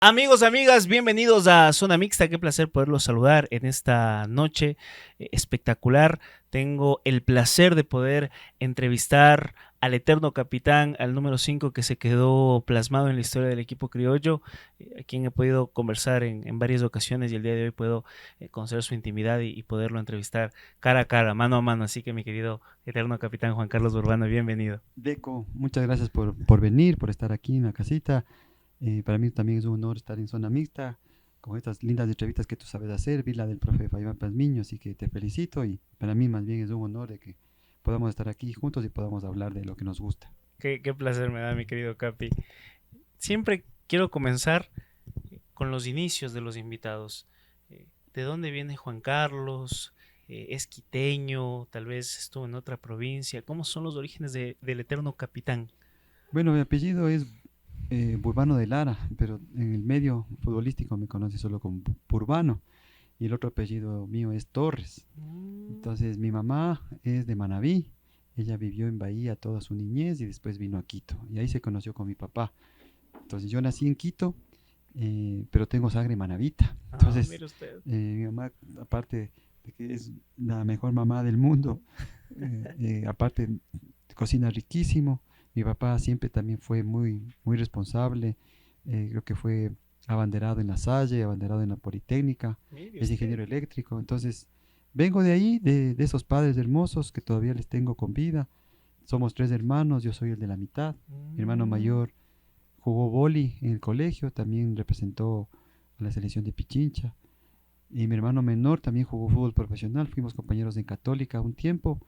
Amigos, amigas, bienvenidos a Zona Mixta. Qué placer poderlos saludar en esta noche espectacular. Tengo el placer de poder entrevistar al eterno capitán, al número 5 que se quedó plasmado en la historia del equipo criollo, a quien he podido conversar en varias ocasiones y el día de hoy puedo conocer su intimidad y poderlo entrevistar cara a cara, mano a mano. Así que mi querido eterno capitán Juan Carlos Urbano, bienvenido. Deco, muchas gracias por venir, por estar aquí en la casita. Para mí también es un honor estar en Zona Mixta, con estas lindas entrevistas que tú sabes hacer. Vi la del profe Fabián Pazmiño, así que te felicito y para mí más bien es un honor de que podamos estar aquí juntos y podamos hablar de lo que nos gusta. Qué placer me da, mi querido Capi. Siempre quiero comenzar con los inicios de los invitados. ¿De dónde viene Juan Carlos? ¿Es quiteño? Tal vez estuvo en otra provincia. ¿Cómo son los orígenes del eterno capitán? Bueno, mi apellido es Burbano de Lara, pero en el medio futbolístico me conoce solo como Burbano y el otro apellido mío es Torres. Mm. Entonces mi mamá es de Manabí, ella vivió en Bahía toda su niñez y después vino a Quito y ahí se conoció con mi papá. Entonces yo nací en Quito, pero tengo sangre manabita. Ah, Entonces mire usted. mi mamá, aparte de que es la mejor mamá del mundo, aparte cocina riquísimo. Mi papá siempre también fue muy responsable, creo que fue abanderado en la Salle, abanderado en la Politécnica, Mire es usted. ingeniero eléctrico. Entonces vengo de ahí, de esos padres hermosos que todavía les tengo con vida. Somos tres hermanos, yo soy el de la mitad. Mi hermano Mm. mayor jugó vóley en el colegio, también representó a la selección de Pichincha. Y mi hermano menor también jugó fútbol profesional, fuimos compañeros en Católica un tiempo.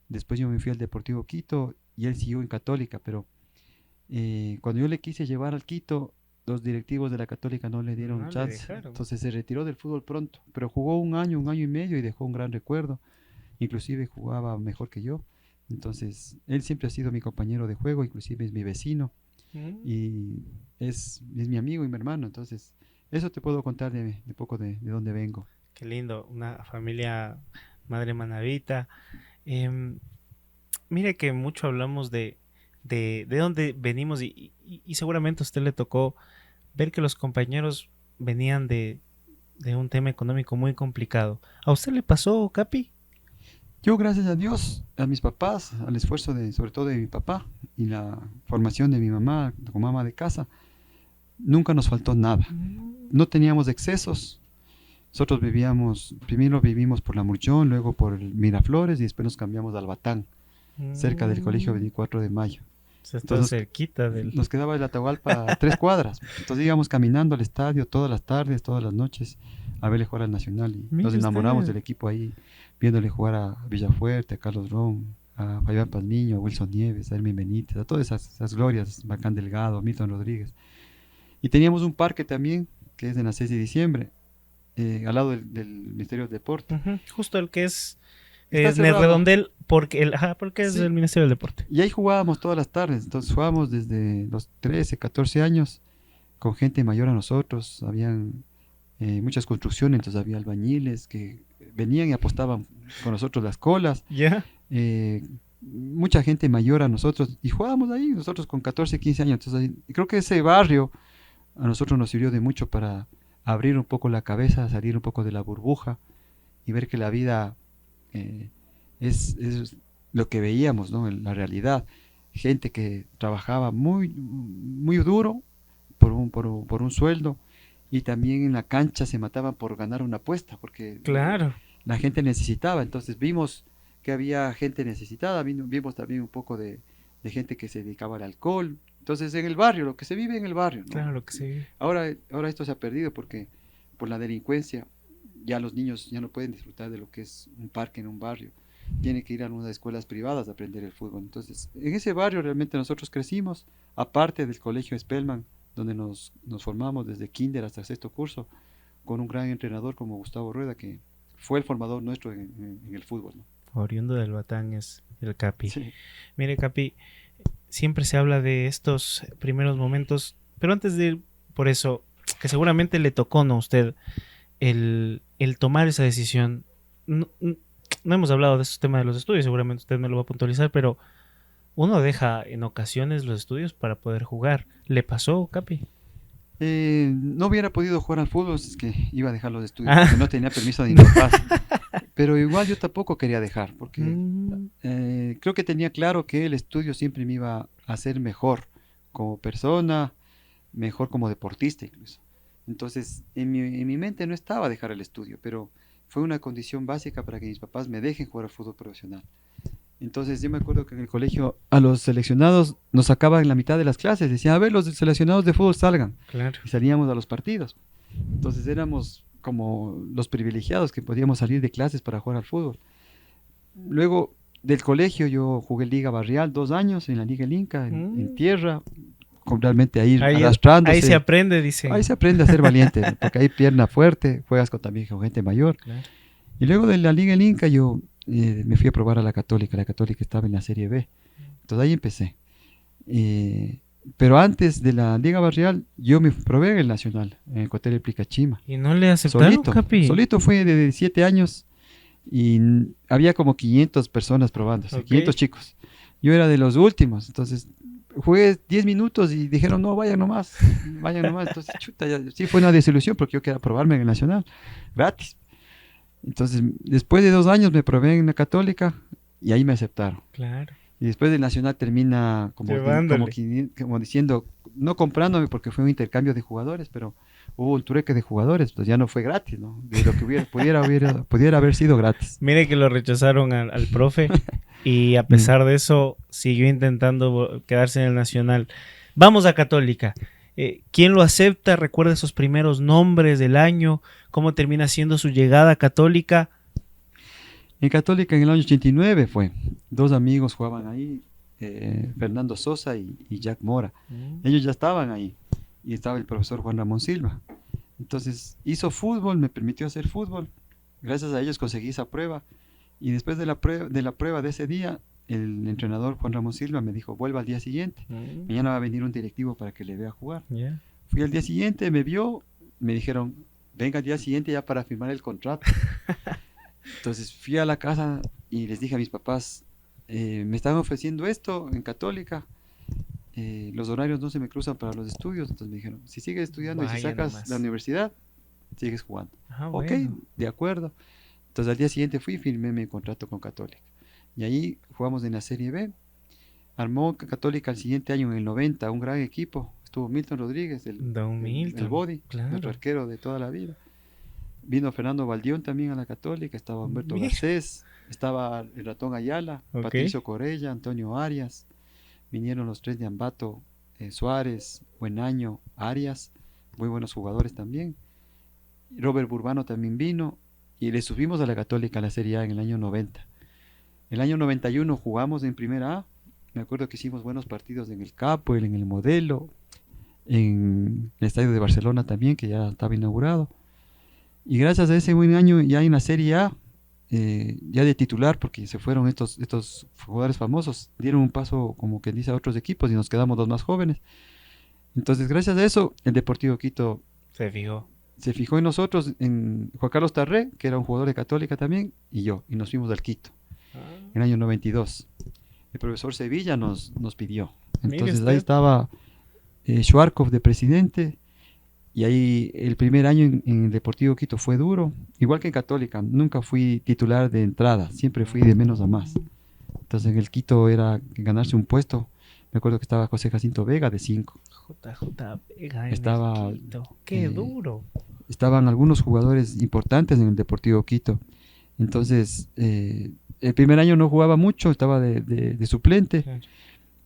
Después yo me fui al Deportivo Quito y él siguió en Católica, pero cuando yo le quise llevar al Quito, los directivos de la Católica no le dieron No le chance. dejaron. Entonces se retiró del fútbol pronto, pero jugó un año y medio y dejó un gran recuerdo. Inclusive jugaba mejor que yo. Entonces él siempre ha sido mi compañero de juego, inclusive es mi vecino Mm. y es mi amigo y mi hermano. Entonces eso te puedo contar de poco de dónde vengo. Qué lindo. Una familia madre manavita. Em, Mire que mucho hablamos de dónde venimos y seguramente a usted le tocó ver que los compañeros venían de un tema económico muy complicado. ¿A usted le pasó, Capi? Yo, gracias a Dios, a mis papás, al esfuerzo sobre todo de mi papá y la formación de mi mamá como ama de casa, nunca nos faltó nada. Mm. No teníamos excesos. Nosotros vivíamos, primero vivimos por la Murchón, luego por el Miraflores y después nos cambiamos al Batán, cerca del Colegio Mm. 24 de Mayo. Se está Entonces cerquita del... nos quedaba el Atahualpa a 3 cuadras. Entonces íbamos caminando al estadio todas las tardes, todas las noches, a verle jugar al Nacional y nos Mire enamoramos usted. del equipo ahí, viéndole jugar a Villafuerte, a Carlos Ron, a Fabián Pazmiño, a Wilson Nieves, a Hermin Benítez, a todas esas glorias, Bacán Delgado, a Milton Rodríguez. Y teníamos un parque también, que es en la 6 de diciembre, al lado del Ministerio del Deporte. Ujú. Justo el que es Está en el cerrado, redondel, porque es del sí. Ministerio del Deporte. Y ahí jugábamos todas las tardes. Entonces jugábamos desde los 13, 14 años con gente mayor a nosotros. Habían muchas construcciones, entonces había albañiles que venían y apostaban con nosotros las colas. ¿Ya? Mucha gente mayor a nosotros y jugábamos ahí, nosotros con 14, 15 años. Entonces creo que ese barrio a nosotros nos sirvió de mucho para abrir un poco la cabeza, salir un poco de la burbuja y ver que la vida eh, es lo que veíamos, ¿no? En la realidad. Gente que trabajaba muy duro por un sueldo y también en la cancha se mataban por ganar una apuesta porque Claro. la gente necesitaba. Entonces vimos que había gente necesitada, vimos también un poco de gente que se dedicaba al alcohol. Entonces en el barrio, lo que se vive en el barrio, ¿no? Claro, lo que sí. Ahora esto se ha perdido porque por la delincuencia ya los niños ya no pueden disfrutar de lo que es un parque en un barrio. Tienen que ir a unas escuelas privadas a aprender el fútbol. Entonces, en ese barrio realmente nosotros crecimos, aparte del colegio Spellman, donde nos formamos desde kinder hasta sexto curso, con un gran entrenador como Gustavo Rueda, que fue el formador nuestro en el fútbol, ¿no? Oriundo del Batán es el Capi. Sí. Mire, Capi, siempre se habla de estos primeros momentos, pero antes de ir por eso, que seguramente le tocó, ¿no? A usted el tomar esa decisión. No, no hemos hablado de esos temas de los estudios, seguramente usted me lo va a puntualizar, pero uno deja en ocasiones los estudios para poder jugar. ¿Le pasó, Capi? No hubiera podido jugar al fútbol, es que iba a dejar los estudios, Ah. porque no tenía permiso de mis papás. Pero igual yo tampoco quería dejar, porque Mm, creo que tenía claro que el estudio siempre me iba a hacer mejor como persona, mejor como deportista incluso. Entonces, en mi mente no estaba dejar el estudio, pero fue una condición básica para que mis papás me dejen jugar al fútbol profesional. Entonces, yo me acuerdo que en el colegio a los seleccionados nos sacaban en la mitad de las clases, decían, a ver, los seleccionados de fútbol salgan, claro. y salíamos a los partidos. Entonces éramos como los privilegiados que podíamos salir de clases para jugar al fútbol. Luego del colegio yo jugué Liga Barrial 2 años en la Liga El Inca, en Mm. tierra, con realmente a ir Ahí arrastrándose. se aprende, dice. Ahí se aprende a ser valiente, ¿no? Porque hay pierna fuerte, juegas también con gente mayor. Claro. Y luego de la Liga El Inca yo me fui a probar a la Católica estaba en la Serie B. Entonces ahí empecé. Pero antes de la Liga Barrial yo me probé en el Nacional, en el Cotel Plicachima. ¿Y no le aceptaron, Solito, Capi? solito fue de 7 años y había como 500 personas probándose, Ok. 500 chicos. Yo era de los últimos, entonces jugué 10 minutos y dijeron, no, vayan nomás, vayan nomás. Entonces, chuta, sí fue una desilusión porque yo quería probarme en el Nacional, gratis. Entonces, después de 2 años me probé en la Católica y ahí me aceptaron. Claro. Y después del Nacional termina Llevándole. como diciendo, no comprándome porque fue un intercambio de jugadores, pero hubo un trueque de jugadores, pues ya no fue gratis, ¿no? De lo que pudiera haber sido gratis. Mire que lo rechazaron al profe y a pesar de eso siguió intentando quedarse en el Nacional. Vamos a Católica. ¿Quién lo acepta? ¿Recuerda esos primeros nombres del año? ¿Cómo termina siendo su llegada a Católica? En Católica en el año 89 fue, 2 amigos jugaban ahí, Fernando Sosa y Jack Mora. Ellos ya estaban ahí y estaba el profesor Juan Ramón Silva. Entonces hizo fútbol, me permitió hacer fútbol. Gracias a ellos conseguí esa prueba. Y después de la prueba de ese día, el entrenador Juan Ramón Silva me dijo, vuelva al día siguiente. Mañana va a venir un directivo para que le vea jugar. Yeah. Fui al día siguiente, me vio, me dijeron, venga al día siguiente ya para firmar el contrato. Entonces fui a la casa y les dije a mis papás, me estaban ofreciendo esto en Católica, los horarios no se me cruzan para los estudios, entonces me dijeron, si sigues estudiando y si Vaya sacas nomás. la universidad, sigues jugando. Ah, Ok, bueno. de acuerdo. Entonces al día siguiente fui y firmé mi contrato con Católica. Y ahí jugamos en la Serie B. Armó Católica el siguiente año, en el 90, un gran equipo. Estuvo Milton Rodríguez, Don Milton, el body, claro. nuestro arquero de toda la vida. Vino Fernando Valdión también a la Católica, estaba Humberto Mira. Garcés, estaba el Ratón Ayala, Ok. Patricio Corella, Antonio Arias. Vinieron los 3 de Ambato, Suárez, Buenaño, Arias, muy buenos jugadores también. Robert Burbano también vino y le subimos a la Católica a la Serie A en el año 90. En el año 91 jugamos en Primera A. Me acuerdo que hicimos buenos partidos en el Capo, en el Modelo, en el Estadio de Barcelona también, que ya estaba inaugurado. Y gracias a ese buen año ya en la Serie A, ya de titular, porque se fueron estos jugadores famosos, dieron un paso como que dice a otros equipos y nos quedamos los más jóvenes. Entonces gracias a eso el Deportivo Quito Se fijó. se fijó en nosotros, en Juan Carlos Tarré, que era un jugador de Católica también, y yo, y nos fuimos al Quito en el año 92. El profesor Sevilla nos pidió. Mire Entonces usted. ahí estaba Schwarzkopf de presidente, y ahí el primer año en el Deportivo Quito fue duro, igual que en Católica, nunca fui titular de entrada, siempre fui de menos a más. Entonces en el Quito era ganarse un puesto. Me acuerdo que estaba José Jacinto Vega de 5. JJ Vega en Estaba, el Quito. Qué duro. Estaban algunos jugadores importantes en el Deportivo Quito. Entonces, el primer año no jugaba mucho, estaba de suplente, Claro.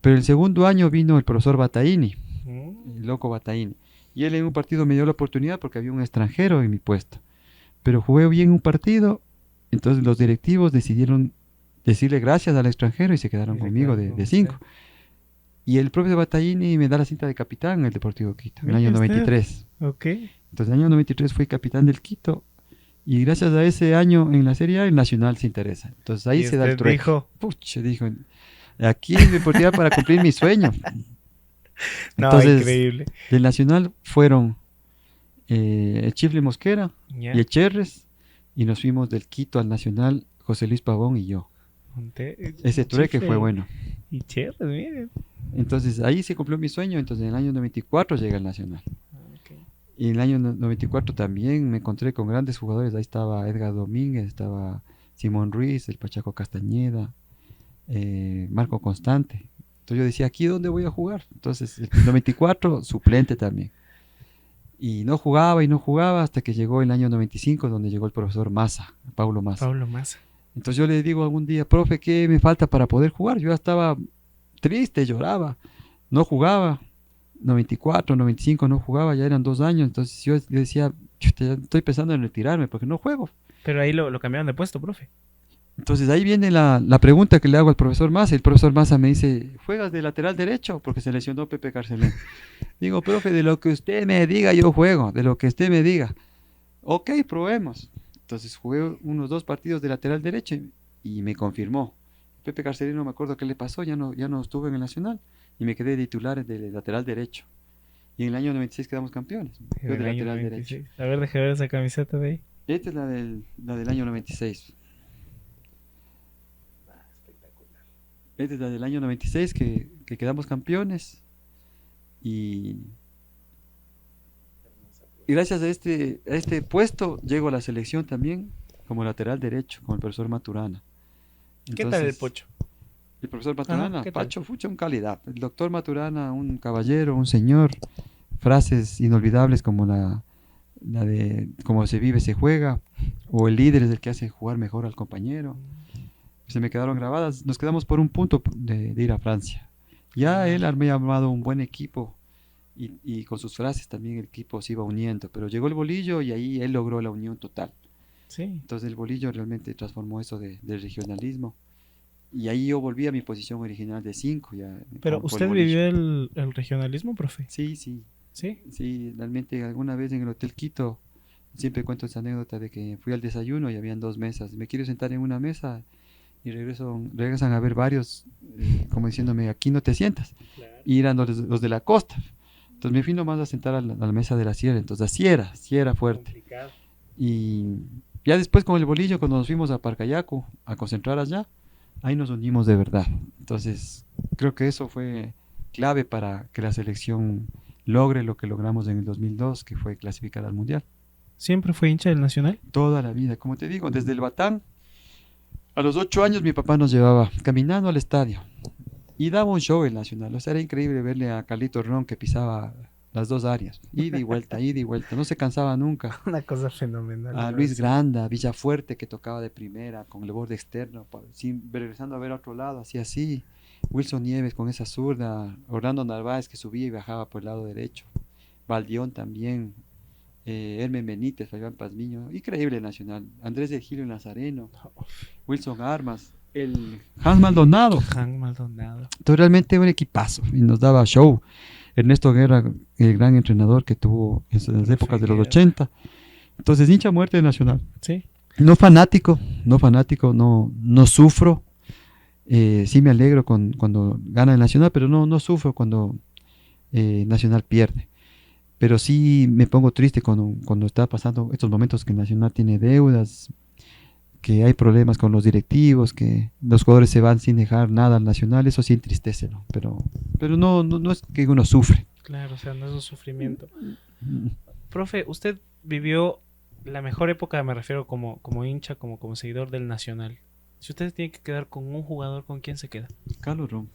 pero el segundo año vino el profesor Bataini, Mm. el loco Bataini. Y él en un partido me dio la oportunidad porque había un extranjero en mi puesto. Pero jugué bien un partido, entonces los directivos decidieron decirle gracias al extranjero y se quedaron Y se conmigo quedaron con de 5. usted. Y el propio Bataini me da la cinta de capitán en el Deportivo Quito, en el Mire año usted. 93. Ok. Entonces, en el año 93 fui capitán del Quito. Y gracias a ese año en la Serie A, el Nacional se interesa. Entonces ahí Y se da el usted trueque. dijo, Pucha, dijo, aquí en Deportiva para cumplir mi sueño. no, Entonces, increíble. del Nacional fueron el Chifle Mosquera Ya. y el Cherres. Y nos fuimos del Quito al Nacional, José Luis Pavón y yo. Ese trueque fue bueno. Y chévere, miren. Entonces ahí se cumplió mi sueño. Entonces en el año 94 llega el Nacional. Y en el año 94 también me encontré con grandes jugadores. Ahí estaba Edgar Domínguez, estaba Simón Ruiz, el Pachaco Castañeda, Marco Constante. Entonces yo decía, ¿aquí dónde voy a jugar? Entonces, el 94, suplente también. Y no jugaba hasta que llegó el año 95, donde llegó el profesor Massa, Paulo Massa. Pablo Massa. Entonces yo le digo algún día, profe, ¿qué me falta para poder jugar? Yo ya estaba triste, lloraba, no jugaba. 94, 95 no jugaba, ya eran 2 años. Entonces yo le decía, "Chuta, ya estoy pensando en retirarme porque no juego". Pero ahí lo cambiaron de puesto, profe. Entonces ahí viene la pregunta que le hago al profesor Massa. El profesor Massa me dice, ¿juegas de lateral derecho? Porque se lesionó Pepe Carcelén. Digo, profe, de lo que usted me diga yo juego, de lo que usted me diga. Ok, probemos. Entonces jugué unos 2 partidos de lateral derecho y me confirmó. Pepe Carcelén, no me acuerdo qué le pasó, ya no estuve en el Nacional y me quedé de titular de lateral derecho. Y en el año 96 quedamos campeones. En Yo el de año lateral 96. derecho. A ver, déjame ver esa camiseta de ahí. Esta es la del año 96. Esta es la del año 96 que quedamos campeones. Y, y gracias a este puesto llego a la selección también como lateral derecho con el profesor Maturana. ¿Qué tal el Entonces, Pocho? el profesor Ajá, Maturana, ¿qué tal? Pacho Fucha, un calidad. El doctor Maturana, un caballero, un señor. Frases inolvidables como la de cómo se vive, se juega. O el líder es el que hace jugar mejor al compañero. Se me quedaron grabadas. Nos quedamos por un punto de ir a Francia. Ya él había armado un buen equipo y con sus frases también el equipo se iba uniendo. Pero llegó el bolillo y ahí él logró la unión total. Sí. Entonces el bolillo realmente transformó eso del regionalismo. Y ahí yo volví a mi posición original de 5. Pero usted vivió el regionalismo, profe. Sí, sí, Sí. sí. Realmente alguna vez en el Hotel Quito, siempre cuento esa anécdota de que fui al desayuno y habían 2 mesas. Me quiero sentar en una mesa y regresan a ver varios, como diciéndome, aquí no te sientas. Claro. Y eran los de la costa. Entonces me fui nomás a sentar a la mesa de la sierra. Entonces así era fuerte. Complicado. Y ya después con el bolillo, cuando nos fuimos a Parcayacu a concentrar allá, ahí nos unimos de verdad. Entonces creo que eso fue clave para que la selección logre lo que logramos en el 2002, que fue clasificar al Mundial. ¿Siempre fue hincha del Nacional? Toda la vida, como te digo, desde el Batán, a los 8 años mi papá nos llevaba caminando al estadio y daba un show el Nacional. O sea, era increíble verle a Carlito Ron que pisaba las 2 áreas, ida y vuelta, no se cansaba nunca. Una cosa fenomenal. A Luis Granda, Villafuerte que tocaba de primera con el borde externo, regresando a ver a otro lado, así. Wilson Nieves con esa zurda, Orlando Narváez que subía y bajaba por el lado derecho, Valdión también, Hermen Benítez, Fabián Pazmiño, increíble Nacional, Andrés de Gilio Nazareno, Wilson Armas, el Hans Maldonado. Han Maldonado. Entonces realmente un equipazo y nos daba show. Ernesto Guerra, el gran entrenador que tuvo en las épocas de los 80. Entonces, hincha a muerte de Nacional. Sí. No fanático, no sufro. Sí me alegro cuando gana el Nacional, pero no sufro cuando Nacional pierde. Pero sí me pongo triste cuando está pasando estos momentos que Nacional tiene deudas, que hay problemas con los directivos, que los jugadores se van sin dejar nada al Nacional. Eso sí entristece, ¿no? Pero no es que uno sufre. Claro, o sea, no es un sufrimiento. Profe, usted vivió la mejor época, me refiero como hincha, como seguidor del Nacional. Si usted tiene que quedar con un jugador, ¿con quién se queda? Carlos Rom,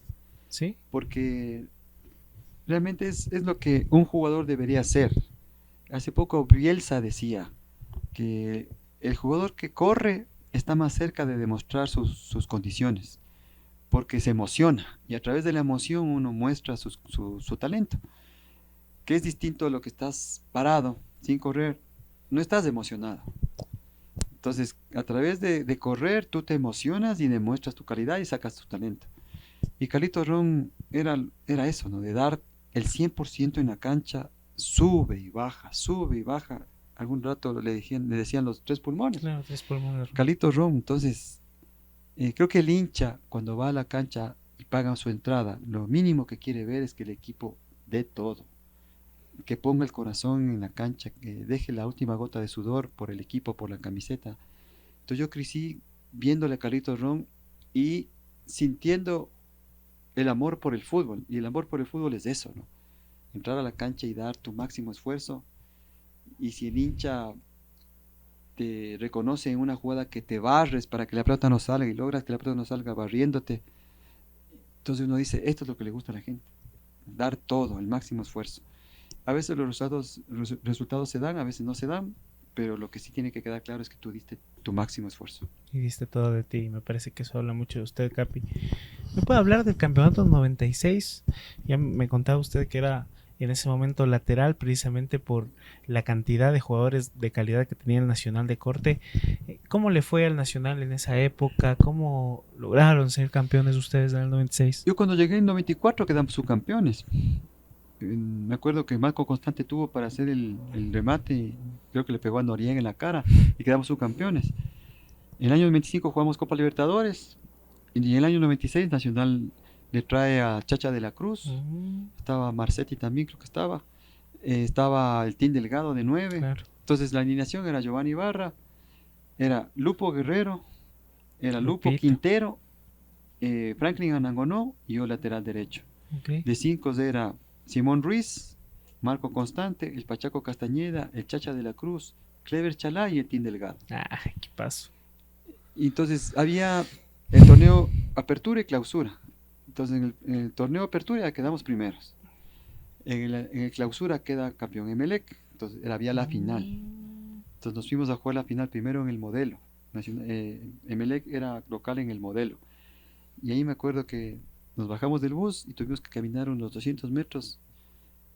¿Sí? porque realmente es lo que un jugador debería ser. Hace poco Bielsa decía que el jugador que corre está más cerca de demostrar sus condiciones, porque se emociona y a través de la emoción uno muestra su talento, que es distinto a lo que estás parado, sin correr, no estás emocionado. Entonces, a través de correr, tú te emocionas y demuestras tu calidad y sacas tu talento. Y Carlito Ron era eso, ¿no? De dar el 100% en la cancha, sube y baja, sube y baja. Algún rato le decían los 3 pulmones. Claro, 3 pulmones. Carlito Ron, entonces, creo que el hincha, cuando va a la cancha y paga su entrada, lo mínimo que quiere ver es que el equipo dé todo, que ponga el corazón en la cancha, que deje la última gota de sudor por el equipo, por la camiseta. Entonces yo crecí viéndole a Carlitos Ron y sintiendo el amor por el fútbol. Y el amor por el fútbol es eso, ¿no? Entrar a la cancha y dar tu máximo esfuerzo. y si el hincha te reconoce en una jugada que te barres para que la pelota no salga y logras que la pelota no salga barriéndote, entonces uno dice, esto es lo que le gusta a la gente, dar todo, el máximo esfuerzo. A veces los resultados se dan, a veces no se dan, pero lo que sí tiene que quedar claro es que tú diste tu máximo esfuerzo. Y diste todo de ti. Me parece que eso habla mucho de usted, Capi. ¿Me puede hablar del campeonato 96? Ya me contaba usted que era en ese momento lateral precisamente por la cantidad de jugadores de calidad que tenía el Nacional de Corte. ¿Cómo le fue al Nacional en esa época? ¿Cómo lograron ser campeones ustedes en el 96? Yo cuando llegué en 94 quedamos subcampeones. Me acuerdo que Marco Constante tuvo para hacer el remate, creo que le pegó a Noriega en la cara y quedamos subcampeones. En el año 95 jugamos Copa Libertadores y en el año 96 Nacional le trae a Chacha de la Cruz, estaba Marcetti también creo que estaba el Team Delgado de 9. Claro. Entonces la alineación era Giovanni Ibarra, era Lupo Guerrero, era Lupo Lupito. Quintero, Franklin Anangonó y yo lateral derecho. Okay. De 5 era Simón Ruiz, Marco Constante, el Pachaco Castañeda, el Chacha de la Cruz, Clever Chalá y el Team Delgado. Ah, qué paso. Y entonces había el torneo Apertura y Clausura. Entonces en el torneo Apertura ya quedamos primeros. En el Clausura queda campeón Emelec. Entonces había la final. Entonces nos fuimos a jugar la final primero en el Modelo. Emelec era local en el Modelo. Y ahí me acuerdo que nos bajamos del bus y tuvimos que caminar unos 200 metros.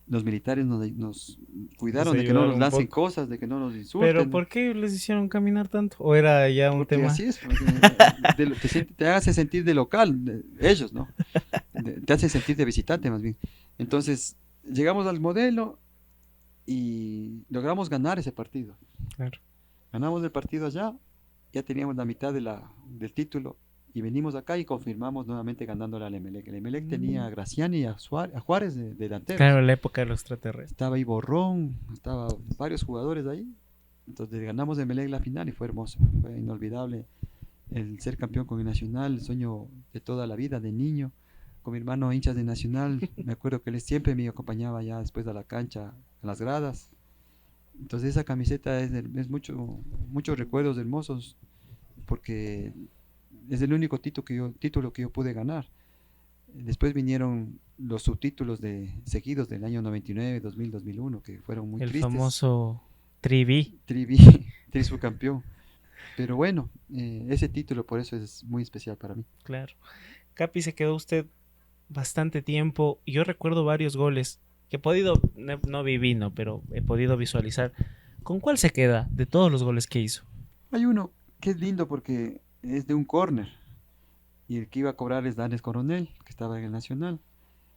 Los militares nos cuidaron de que no nos lancen cosas, de que no nos insulten. ¿Pero por qué les hicieron caminar tanto? ¿O era ya un Porque tema? así es, te hace sentir de local, ellos, ¿no? Te hace sentir de visitante más bien. Entonces, llegamos al Modelo y logramos ganar ese partido. Claro. Ganamos el partido allá, ya teníamos la mitad del título y venimos acá y confirmamos nuevamente ganándole al Emelec. El Emelec tenía a Graciani y a Juárez de delanteros. Claro, la época de los extraterrestres. Estaba ahí Borrón, estaba varios jugadores ahí. Entonces ganamos Emelec la final y fue hermoso, fue inolvidable el ser campeón con el Nacional, el sueño de toda la vida, de niño, con mi hermano hinchas de Nacional. Me acuerdo que él siempre me acompañaba ya después de la cancha, a las gradas. Entonces esa camiseta es muchos recuerdos hermosos, porque es el único título que yo pude ganar. Después vinieron los subtítulos seguidos del año 99, 2000, 2001, que fueron muy tristes. El famoso Trivi. Tri subcampeón. Pero bueno, ese título por eso es muy especial para mí. Claro. Capi, se quedó usted bastante tiempo y yo recuerdo varios goles que he podido, no viví, no, pero he podido visualizar. ¿Con cuál se queda de todos los goles que hizo? Hay uno que es lindo porque es de un córner y el que iba a cobrar es Danes Coronel, que estaba en el Nacional.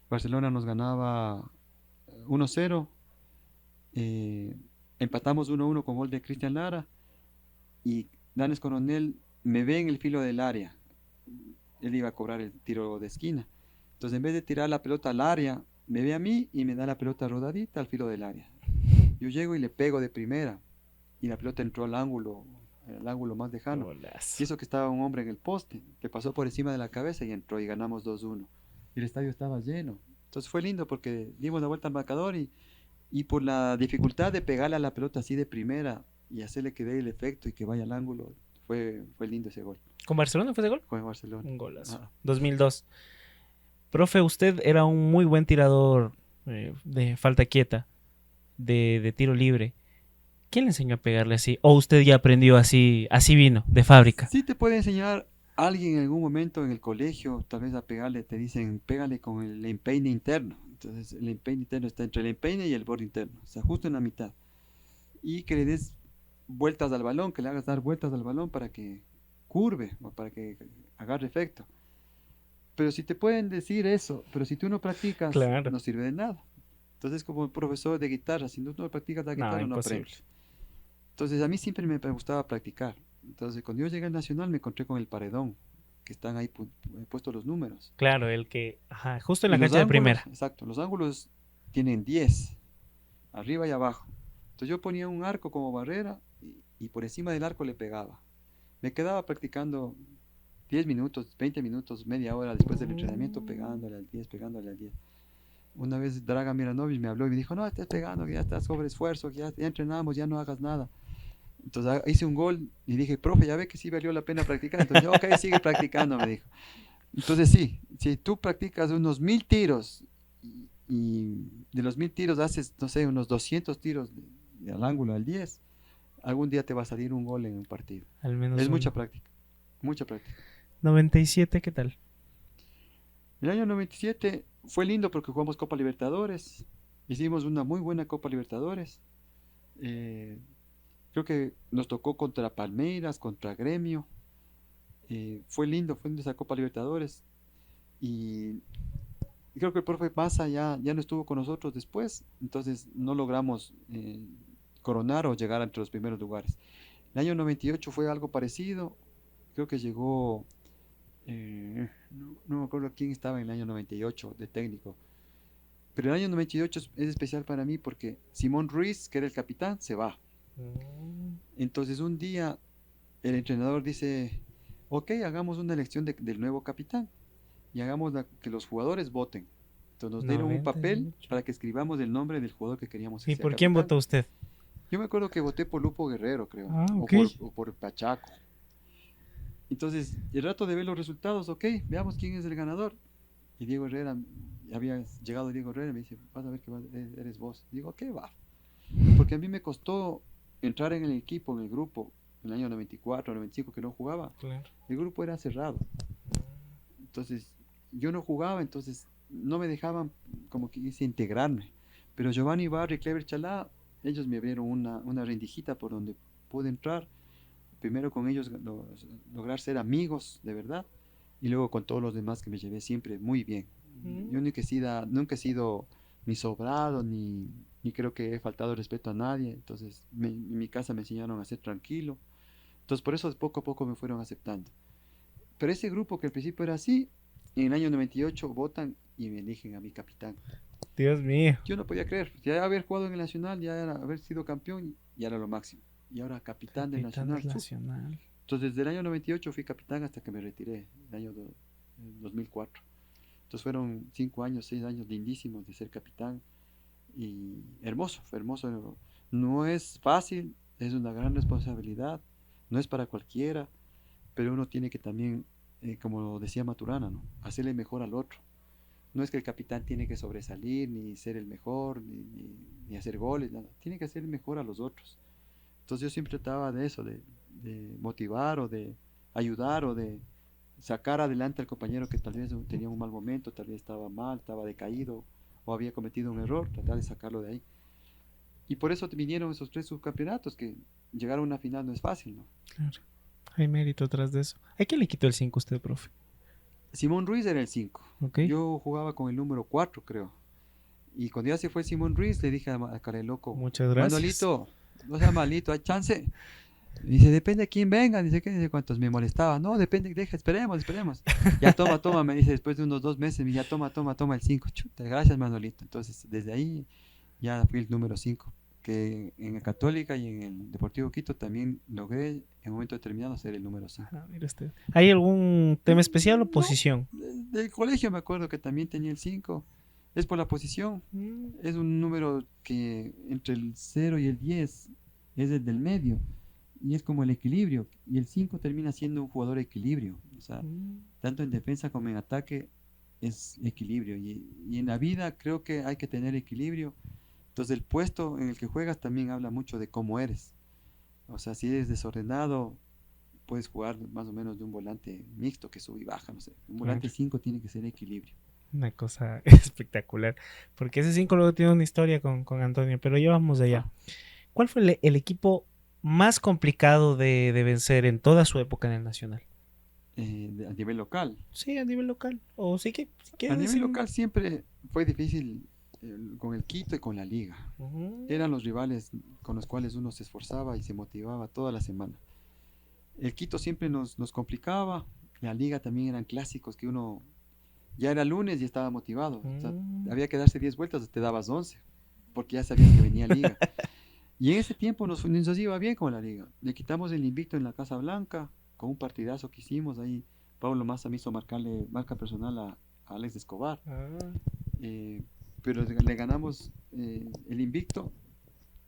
Barcelona nos ganaba 1-0, empatamos 1-1 con gol de Cristian Lara y Danes Coronel me ve en el filo del área. Él iba a cobrar el tiro de esquina. Entonces en vez de tirar la pelota al área, me ve a mí y me da la pelota rodadita al filo del área. Yo llego y le pego de primera y la pelota entró al ángulo más lejano. Golazo. Y eso que estaba un hombre en el poste, le pasó por encima de la cabeza y entró y ganamos 2-1. Y el estadio estaba lleno. Entonces fue lindo porque dimos la vuelta al marcador y por la dificultad de pegarle a la pelota así de primera y hacerle que dé el efecto y que vaya al ángulo, fue lindo ese gol. ¿Con Barcelona fue ese gol? Fue en Barcelona. Un golazo. Ah. 2002. Profe, usted era un muy buen tirador de falta quieta, de tiro libre. ¿Quién le enseñó a pegarle así? ¿O usted ya aprendió así vino, de fábrica? Sí te puede enseñar alguien en algún momento en el colegio, tal vez a pegarle, te dicen, pégale con el empeine interno. Entonces el empeine interno está entre el empeine y el borde interno, o sea, justo en la mitad. Y que le des vueltas al balón, que le hagas dar vueltas al balón para que curve o para que agarre efecto. Pero si te pueden decir eso, pero si tú no practicas, Claro. no sirve de nada. Entonces, como profesor de guitarra, si tú no practicas la guitarra, no aprendes. Entonces, a mí siempre me gustaba practicar. Entonces, cuando yo llegué al Nacional, me encontré con el paredón, que están ahí puestos los números. Claro, el que, justo en la Y los cancha de ángulos, primera. Exacto, los ángulos tienen 10, arriba y abajo. Entonces, yo ponía un arco como barrera y por encima del arco le pegaba. Me quedaba practicando 10 minutos, 20 minutos, media hora después del entrenamiento, pegándole al 10, pegándole al 10. Una vez Dragan Miranovic me habló y me dijo, no, estás pegando, que ya estás sobre esfuerzo, que ya entrenamos, ya no hagas nada. Entonces hice un gol y dije, profe, ya ve que sí valió la pena practicar. Entonces, ok, sigue practicando, me dijo. Entonces sí, si tú practicas unos 1000 tiros y de los 1000 tiros haces, no sé, unos 200 tiros al ángulo, al 10, algún día te va a salir un gol en un partido. Al menos Es mucha uno. práctica, mucha práctica. 97, ¿qué tal? El año 97 fue lindo porque jugamos Copa Libertadores, hicimos una muy buena Copa Libertadores. Eh, Creo que nos tocó contra Palmeiras, contra Gremio. Fue lindo esa Copa Libertadores. Y creo que el profe Pasa ya no estuvo con nosotros después, entonces no logramos coronar o llegar entre los primeros lugares. El año 98 fue algo parecido, creo que llegó, no me acuerdo quién estaba en el año 98 de técnico, pero el año 98 es especial para mí porque Simón Ruiz, que era el capitán, se va. Mm. Entonces un día el entrenador dice, ok, hagamos una elección del nuevo capitán y hagamos que los jugadores voten. Entonces nos dieron un papel 98. para que escribamos el nombre del jugador que queríamos que ¿Y sea por quién capitán. votó usted? Yo me acuerdo que voté por Lupo Guerrero, creo, Ah, o ok. por Pachaco. Entonces, el rato de ver los resultados, ok, veamos quién es el ganador. Y Diego Herrera, había llegado Diego Herrera y me dice, vas a ver que eres vos. Digo, ok, va. Porque a mí me costó entrar en el equipo, en el grupo, en el año 94, 95 que no jugaba. Claro. El grupo era cerrado. Entonces, yo no jugaba, entonces no me dejaban como que quise integrarme. Pero Giovanni Barri y Clever Chalá, ellos me abrieron una rendijita por donde pude entrar. Primero con ellos lograr ser amigos de verdad y luego con todos los demás que me llevé siempre muy bien. Mm. Yo nunca he sido ni sobrado ni creo que he faltado el respeto a nadie. Entonces en mi casa me enseñaron a ser tranquilo. Entonces por eso poco a poco me fueron aceptando. Pero ese grupo que al principio era así, en el año 98 votan y me eligen a mi capitán. Dios mío. Yo no podía creer, ya haber jugado en el Nacional, ya era haber sido campeón, ya era lo máximo. Y ahora capitán del Capitán del Nacional. Nacional. Entonces desde el año 98 fui capitán hasta que me retiré, el año 2004. Entonces fueron 5 años, 6 años lindísimos de ser capitán y hermoso, fue hermoso. No es fácil, es una gran responsabilidad, no es para cualquiera, pero uno tiene que también, como decía Maturana, ¿no? Hacerle mejor al otro. No es que el capitán tiene que sobresalir, ni ser el mejor, ni hacer goles, nada. Tiene que hacer mejor a los otros. Entonces yo siempre trataba de eso, de motivar o de ayudar o de sacar adelante al compañero que tal vez tenía un mal momento, tal vez estaba mal, estaba decaído o había cometido un error, tratar de sacarlo de ahí. Y por eso vinieron esos 3 subcampeonatos, que llegar a una final no es fácil, ¿no? Claro. Hay mérito atrás de eso. ¿A quién le quitó el 5 usted, profe? Simón Ruiz era el 5. Ok. Yo jugaba con el número 4, creo. Y cuando ya se fue Simón Ruiz, le dije a Care Loco, Muchas gracias. Manolito, no sea malito, hay chance. Dice, depende de quién venga, dice, ¿qué? Dice, cuántos me molestaba. No, depende, deja, esperemos. Ya toma, me dice, después de unos 2 meses, me dice, ya toma el 5. Chuta, gracias Manolito. Entonces, desde ahí ya fui el número 5, que en el Católica y en el Deportivo Quito también logré en un momento determinado ser el número 5. Ah, mira usted. ¿Hay algún tema especial o No, posición? del colegio me acuerdo que también tenía el 5. Es por la posición. Es un número que entre el 0 y el 10 es el del medio. Y es como el equilibrio. Y el 5 termina siendo un jugador de equilibrio. O sea, tanto en defensa como en ataque es equilibrio. Y en la vida creo que hay que tener equilibrio. Entonces el puesto en el que juegas también habla mucho de cómo eres. O sea, si eres desordenado, puedes jugar más o menos de un volante mixto que sube y baja. No sé. Un volante Claro. 5 tiene que ser equilibrio. Una cosa espectacular. Porque ese 5 luego tiene una historia con Antonio, pero ya vamos allá. Ah, ¿Cuál fue el equipo más complicado de vencer en toda su época en el Nacional? a nivel local. Sí, a nivel local. O sí que, si A quieres nivel decir. local siempre fue difícil con el Quito y con la Liga. Eran los rivales con los cuales uno se esforzaba y se motivaba toda la semana. El Quito siempre nos complicaba, la Liga también eran clásicos que uno ya era lunes y estaba motivado. O sea, había que darse 10 vueltas, te dabas 11, porque ya sabías que venía Liga. Y en ese tiempo nos iba bien con la Liga. Le quitamos el invicto en la Casa Blanca, con un partidazo que hicimos ahí. Pablo Massa me hizo marcarle marca personal a Alex Escobar. Ah, Eh, pero le ganamos el invicto,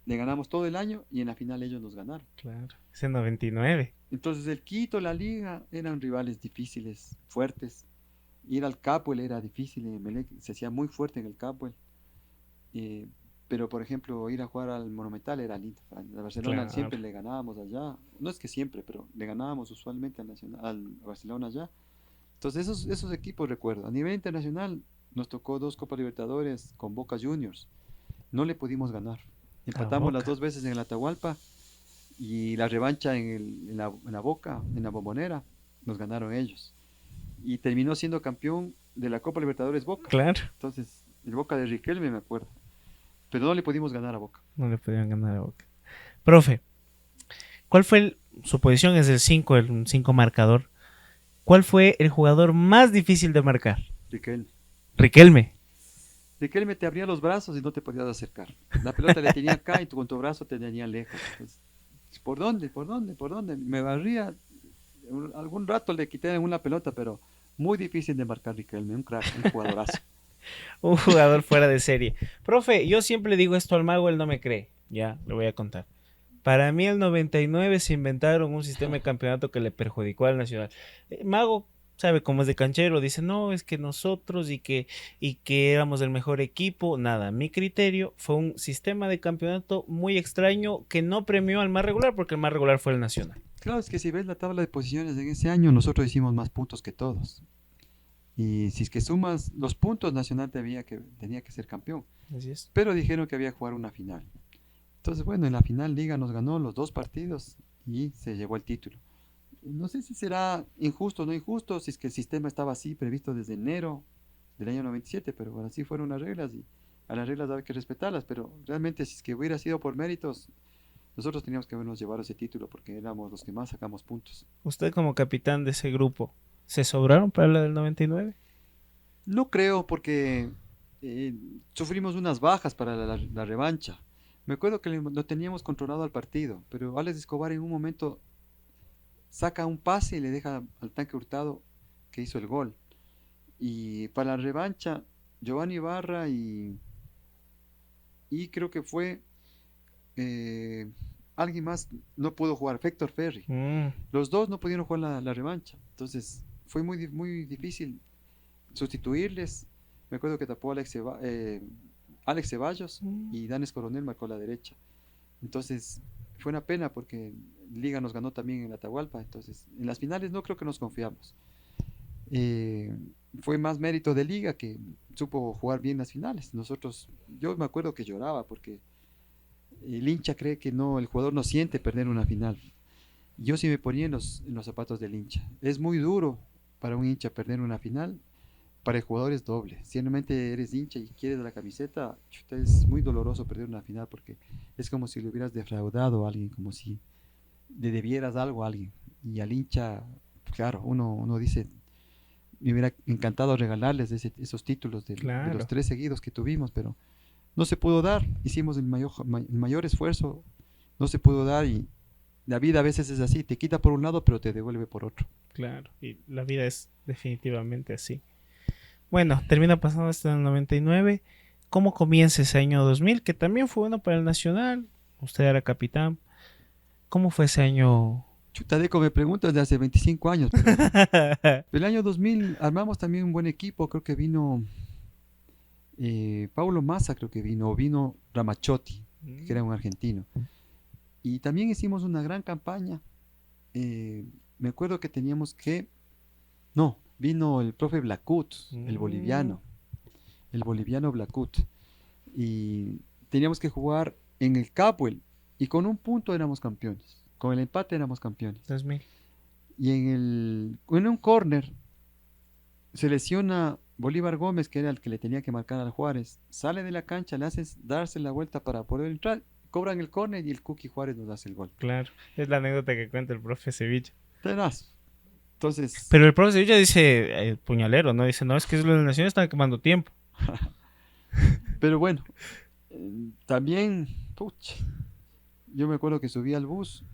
le ganamos todo el año y en la final ellos nos ganaron. Claro. Ese 99. Entonces el Quito, la Liga, eran rivales difíciles, fuertes. Ir al Capuel era difícil, Emelec se hacía muy fuerte en el Capuel. eh, pero por ejemplo, ir a jugar al Monumental era lindo. A Barcelona Claro. siempre le ganábamos allá. No es que siempre, pero le ganábamos usualmente al Barcelona allá. Entonces esos equipos recuerdo. A nivel internacional nos tocó dos Copas Libertadores con Boca Juniors. No le pudimos ganar. A Empatamos las Boca. dos veces en el Atahualpa y la revancha en la Boca, en la Bombonera, nos ganaron ellos. Y terminó siendo campeón de la Copa Libertadores Boca. Claro. Entonces, el Boca de Riquelme me acuerdo. Pero no le pudimos ganar a Boca. No le pudieron ganar a Boca. Profe, ¿cuál fue su posición? Es el 5, el 5 marcador. ¿Cuál fue el jugador más difícil de marcar? Riquelme. Riquelme. Riquelme te abría los brazos y no te podías acercar. La pelota le tenía acá y tú con tu brazo te tenía lejos. Entonces, ¿por dónde? ¿Por dónde? ¿Por dónde? Me barría. Algún rato le quité una pelota, pero muy difícil de marcar Riquelme. Un crack, un jugadorazo. Un jugador fuera de serie. Profe, yo siempre digo esto al mago, él no me cree. Ya, le voy a contar. Para mí el 99 se inventaron un sistema de campeonato que le perjudicó al Nacional. Mago sabe cómo es de canchero, dice, no, es que nosotros y que éramos el mejor equipo. Nada, mi criterio fue un sistema de campeonato muy extraño que no premió al más regular porque el más regular fue el Nacional. Claro, es que si ves la tabla de posiciones en ese año, nosotros hicimos más puntos que todos. Y si es que sumas los puntos, Nacional tenía que ser campeón. Así es. Pero dijeron que había que jugar una final. Entonces, bueno, en la final Liga nos ganó los dos partidos y se llevó el título. No sé si será injusto o no injusto, si es que el sistema estaba así previsto desde enero del año 97, pero bueno, así fueron las reglas y a las reglas hay que respetarlas, pero realmente si es que hubiera sido por méritos, nosotros teníamos que habernos llevado ese título porque éramos los que más sacamos puntos. Usted como capitán de ese grupo, ¿se sobraron para la del 99? No creo porque eh, sufrimos unas bajas para la revancha. Me acuerdo que lo teníamos controlado al partido, pero Alex Escobar en un momento saca un pase y le deja al Tanque Hurtado que hizo el gol. Y para la revancha, Giovanni Ibarra y creo que fue eh, alguien más no pudo jugar, Héctor Ferri. Mm, Los dos no pudieron jugar la revancha. Entonces fue muy difícil sustituirles. Me acuerdo que tapó Alex Ceballos mm. y Danes Coronel marcó la derecha. Entonces fue una pena porque Liga nos ganó también en Atahualpa. Entonces en las finales no creo que nos confiamos. Eh, Fue más mérito de Liga que supo jugar bien las finales. Yo me acuerdo que lloraba porque el hincha cree que no, el jugador no siente perder una final. Yo sí me ponía en los zapatos del hincha. Es muy duro para un hincha perder una final. Para el jugador es doble. Si realmente eres hincha y quieres la camiseta, chuta, es muy doloroso perder una final porque es como si le hubieras defraudado a alguien, como si le debieras algo a alguien. Y al hincha, claro, uno dice, me hubiera encantado regalarles esos títulos de los Claro. tres seguidos que tuvimos, pero no se pudo dar. Hicimos el mayor esfuerzo, no se pudo dar y la vida a veces es así, te quita por un lado, pero te devuelve por otro. Claro, y la vida es definitivamente así. Bueno, termina pasando hasta el 99. ¿Cómo comienza ese año 2000? Que también fue bueno para el Nacional. Usted era capitán. ¿Cómo fue ese año? Chutadeco me preguntas de hace 25 años, pero el año 2000 armamos también un buen equipo, creo que vino Paulo Massa, creo que vino Ramachotti, que era un argentino. Y también hicimos una gran campaña. Me acuerdo que no, vino el profe Blacut, el boliviano Blacut. Y teníamos que jugar en el Capuel y con un punto éramos campeones. Con el empate éramos campeones. 2000. Y en un córner se lesiona Bolívar Gómez, que era el que le tenía que marcar al Juárez. Sale de la cancha, le haces darse la vuelta para poder entrar. Cobran el córner y el Cookie Juárez nos hace el gol. Claro, es la anécdota que cuenta el profe Sevilla. Tenaz. Entonces, Pero el profe Sevilla dice, puñalero, ¿no? Dice, no, es que los de la Nación están quemando tiempo. pero bueno, también, puch, yo me acuerdo que subí al bus,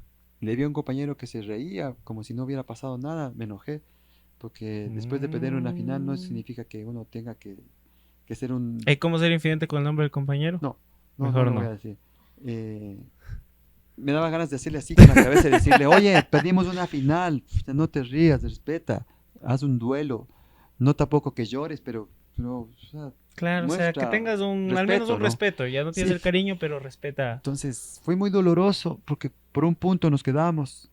le vi a un compañero que se reía como si no hubiera pasado nada, me enojé, porque después de perder una final no Mm, significa que uno tenga que que ser un... ¿Cómo ser infidente con el nombre del compañero? No, Mejor no no. voy a decir. Me daba ganas de hacerle así con la cabeza y decirle, oye, perdimos una final, no te rías, respeta, haz un duelo, no tampoco que llores, pero o sea, Claro, o sea, que muestra tengas al menos respeto, un ¿no? respeto. Ya no tienes Sí. el cariño, pero respeta. Entonces fue muy doloroso porque por un punto nos quedamos.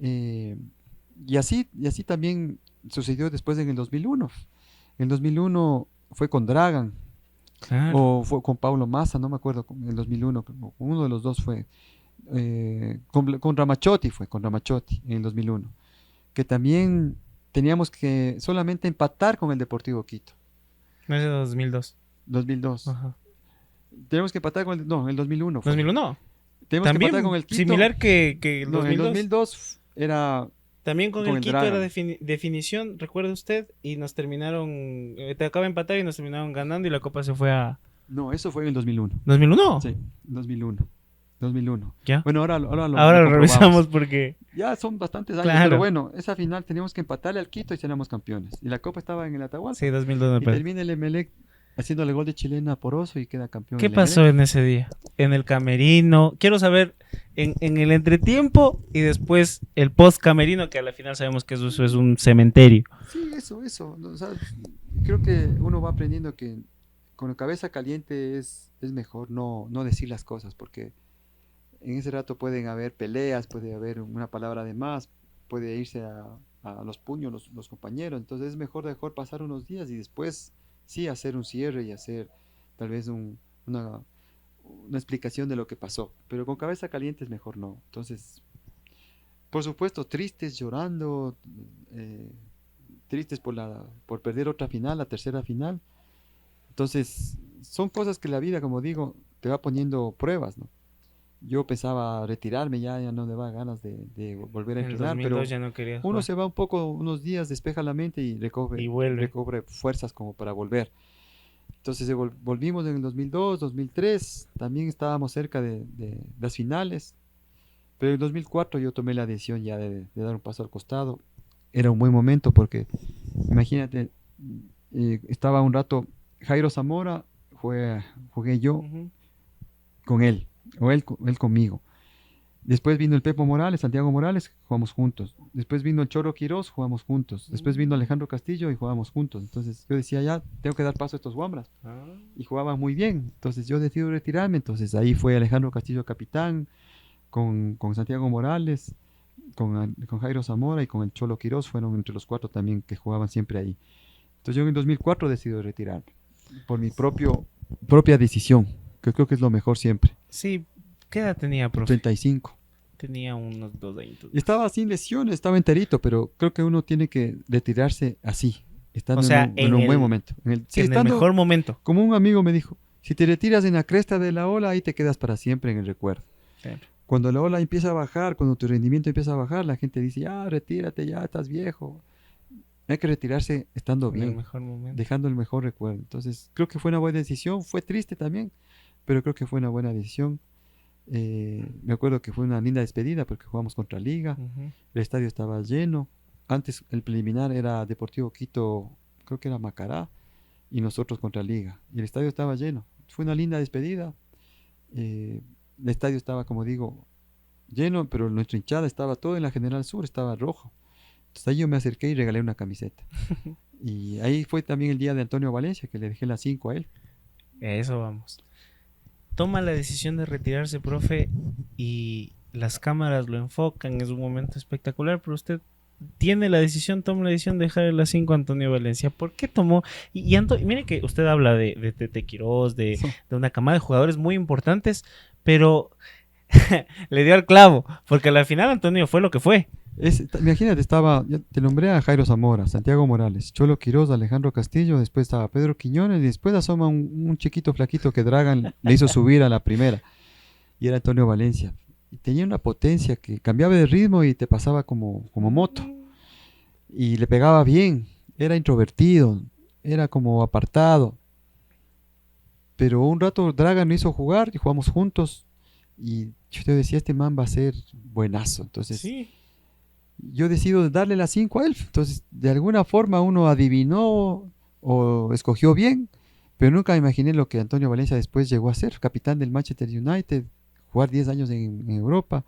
eh, y así también sucedió después en el 2001. En el 2001 fue con Dragan Claro. o fue con Paulo Massa, no me acuerdo, en el 2001, uno de los dos fue. Con Ramachotti fue, con Ramachotti en el 2001, que también teníamos que solamente empatar con el Deportivo Quito, No es de 2002. 2002. Ajá. Tenemos que empatar con el, no, en el 2001 fue. 2001. Tenemos que empatar con También el Quito. similar que el No, en el 2002. 2002 era También con con el el Quito era Dragan. definición, recuerde usted, y nos terminaron, te acaba de empatar y nos terminaron ganando y la copa se fue a No, eso fue en el 2001. 2001. Sí, 2001. 2001. ¿Ya? Bueno, ahora lo Ahora lo comprobamos. revisamos porque... Ya son bastantes años, Claro. pero bueno, esa final teníamos que empatarle al Quito y seríamos campeones. Y la copa estaba en el Atahualpa. Sí, 2002 me Y parece. termina el Emelec haciéndole gol de chilena a Poroso y queda campeón. ¿Qué el pasó Emelec. en ese día? En el camerino. Quiero saber en el entretiempo y después el post camerino, que a la final sabemos que eso es un cementerio. Sí, eso. O sea, creo que uno va aprendiendo que con la cabeza caliente es mejor no decir las cosas, porque en ese rato pueden haber peleas, puede haber una palabra de más, puede irse a los puños los compañeros. Entonces es mejor pasar unos días y después sí hacer un cierre y hacer tal vez una explicación de lo que pasó. Pero con cabeza caliente es mejor no. Entonces, por supuesto, tristes, llorando, eh, tristes por perder otra final, la tercera final. Entonces, son cosas que la vida, como digo, te va poniendo pruebas, ¿no? Yo pensaba retirarme, ya no me da ganas de volver a En el entrenar, 2002 pero ya no quería uno jugar. se va un poco, unos días, despeja la mente y Y vuelve. recobre fuerzas como para volver. Entonces volvimos en el 2002, 2003, también estábamos cerca de las finales, pero en el 2004 yo tomé la decisión ya de dar un paso al costado. Era un buen momento porque, imagínate, estaba un rato Jairo Zamora, jugué yo Ujú. con él, o él conmigo. Después vino el Pepo Morales, Santiago Morales, jugamos juntos. Después vino el Choro Quirós, jugamos juntos. Después vino Alejandro Castillo y jugamos juntos. Entonces yo decía, ya, tengo que dar paso a estos guambras. Ah. Y jugaban muy bien. Entonces yo decido retirarme. Entonces ahí fue Alejandro Castillo capitán, con Santiago Morales, con Jairo Zamora y con el Cholo Quirós. Fueron entre los cuatro también que jugaban siempre ahí. Entonces yo en el 2004 decido retirarme. Por mi propia decisión, que creo que es lo mejor siempre. Sí, ¿qué edad tenía, profe? 35. Tenía unos 2 años. Y estaba sin lesiones, estaba enterito, pero creo que uno tiene que retirarse así, estando O sea, en un buen momento. Sí, en el estando, mejor momento. como un amigo me dijo, si te retiras en la cresta de la ola, ahí te quedas para siempre en el recuerdo. Claro. Cuando la ola empieza a bajar, cuando tu rendimiento empieza a bajar, la gente dice, ya, retírate, ya estás viejo. Hay que retirarse estando En el bien, mejor momento. dejando el mejor recuerdo. Entonces, creo que fue una buena decisión, fue triste también, pero creo que fue una buena decisión. Me acuerdo que fue una linda despedida porque jugamos contra Liga, Ujú. el estadio estaba lleno. Antes el preliminar era Deportivo Quito, creo que era Macará, y nosotros contra Liga. Y el estadio estaba lleno. Fue una linda despedida. El estadio estaba, como digo, lleno, pero nuestra hinchada estaba todo en la General Sur, estaba rojo. Entonces ahí yo me acerqué y regalé una camiseta. Y ahí fue también el día de Antonio Valencia, que le dejé las 5 a él. A eso vamos. Toma la decisión de retirarse, profe, y las cámaras lo enfocan. Es un momento espectacular, pero usted tiene la decisión, toma la decisión de dejar las 5 a Antonio Valencia. ¿Por qué tomó? Y mire que usted habla de Tete Quirós, de una camada de jugadores muy importantes, pero le dio al clavo, porque al final Antonio fue lo que fue. Imagínate, ya te nombré a Jairo Zamora, Santiago Morales, Cholo Quirós, Alejandro Castillo, después estaba Pedro Quiñones y después asoma un chiquito flaquito que Dragan le hizo subir a la primera y era Antonio Valencia. Y tenía una potencia que cambiaba de ritmo y te pasaba como moto y le pegaba bien, era introvertido, era como apartado, pero un rato Dragan me hizo jugar y jugamos juntos y yo te decía, este man va a ser buenazo, entonces... Sí. Yo decido darle las 5 a él. Entonces, de alguna forma uno adivinó o escogió bien Pero nunca me imaginé lo que Antonio Valencia después llegó a ser, capitán del Manchester United, jugar 10 años en Europa.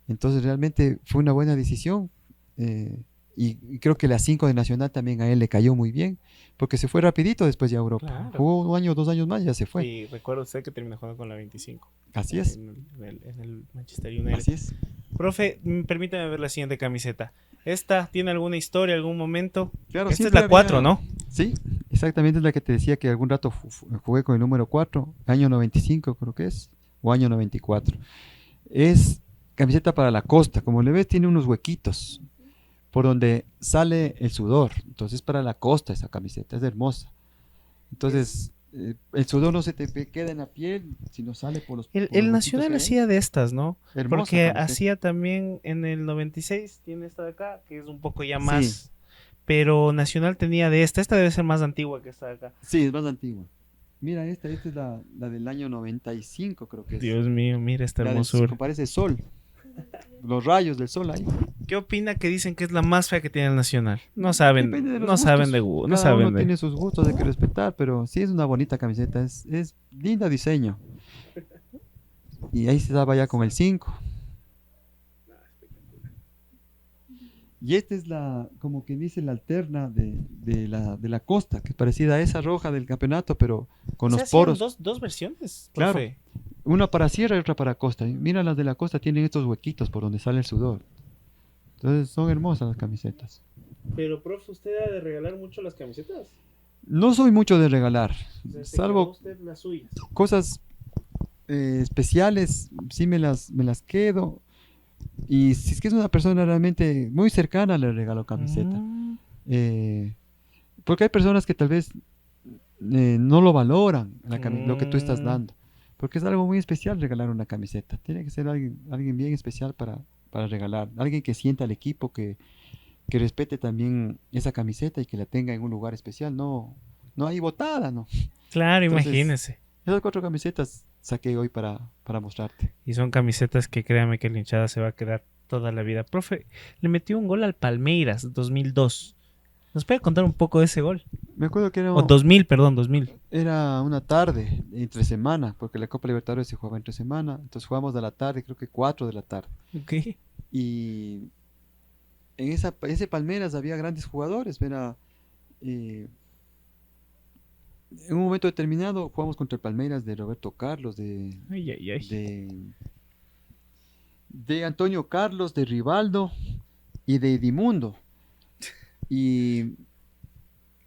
Entonces realmente fue una buena decisión. eh, y creo que la 5 de Nacional también a él le cayó muy bien, porque se fue rapidito después ya a Europa. Claro. Jugó un año, 2 años más y ya se fue. Sí, recuerdo usted que terminó jugando con la 25 Así es, en el Manchester United. así es. Profe, permítame ver la siguiente camiseta. ¿Esta tiene alguna historia, algún momento? Claro, Esta es siempre la 4, había- ¿no? Sí, exactamente es la que te decía que algún rato jugué con el número 4, año 95 creo que es, o año 94. Es camiseta para la costa, como le ves tiene unos huequitos por donde sale el sudor, entonces para la costa esa camiseta, es hermosa. Entonces el sudor no se te queda en la piel, sino sale por El los huequitos Nacional que hay. hacía de estas, ¿no? Hermosa Porque camiseta. hacía también en el 96, tiene esta de acá, que es un poco ya Sí. más. Pero Nacional tenía de esta. Esta debe ser más antigua que esta de acá. Sí, es más antigua. Mira, esta es la del año 95 creo que es. Dios mío, mira esta La del, hermosura. parece sol, los rayos del sol ahí. ¿Qué opina que dicen que es la más fea que tiene el Nacional? No saben, Depende de los no saben gustos. de no Cada saben uno de. tiene sus gustos, hay que respetar, pero sí es una bonita camiseta, es lindo diseño. Y ahí se daba ya con el 5. Y esta es como que dice la alterna de la costa, que es parecida a esa roja del campeonato, pero con ¿Se los hacían poros. dos versiones, Claro. profe? Una para sierra y otra para costa. Y mira, las de la costa tienen estos huequitos por donde sale el sudor. Entonces son hermosas las camisetas. Pero, profe, ¿usted ha de regalar mucho las camisetas? No soy mucho de regalar, O sea, ¿se quedó salvo usted las suyas? cosas especiales, sí me las quedo. Y si es que es una persona realmente muy cercana, le regalo camiseta. Mm. Porque hay personas que tal vez no lo valoran, lo que tú estás Mm. dando. Porque es algo muy especial regalar una camiseta. Tiene que ser alguien bien especial para regalar. Alguien que sienta al equipo, que respete también esa camiseta y que la tenga en un lugar especial. No hay botada, ¿no? Claro, Entonces, imagínese. Esas 4 camisetas saqué hoy para mostrarte. Y son camisetas que créame que la hinchada se va a quedar toda la vida. Profe, le metió un gol al Palmeiras 2002. ¿Nos puede contar un poco de ese gol? Me acuerdo que O 2000, perdón, 2000. era una tarde, entre semana, porque la Copa Libertadores se jugaba entre semana. Entonces jugamos a la tarde, creo que 4 de la tarde. Ok. Y en ese Palmeiras había grandes jugadores. Eh, en un momento determinado jugamos contra el Palmeiras de Roberto Carlos, Ay, ay, ay. de Antonio Carlos, de Rivaldo y de Edimundo. Y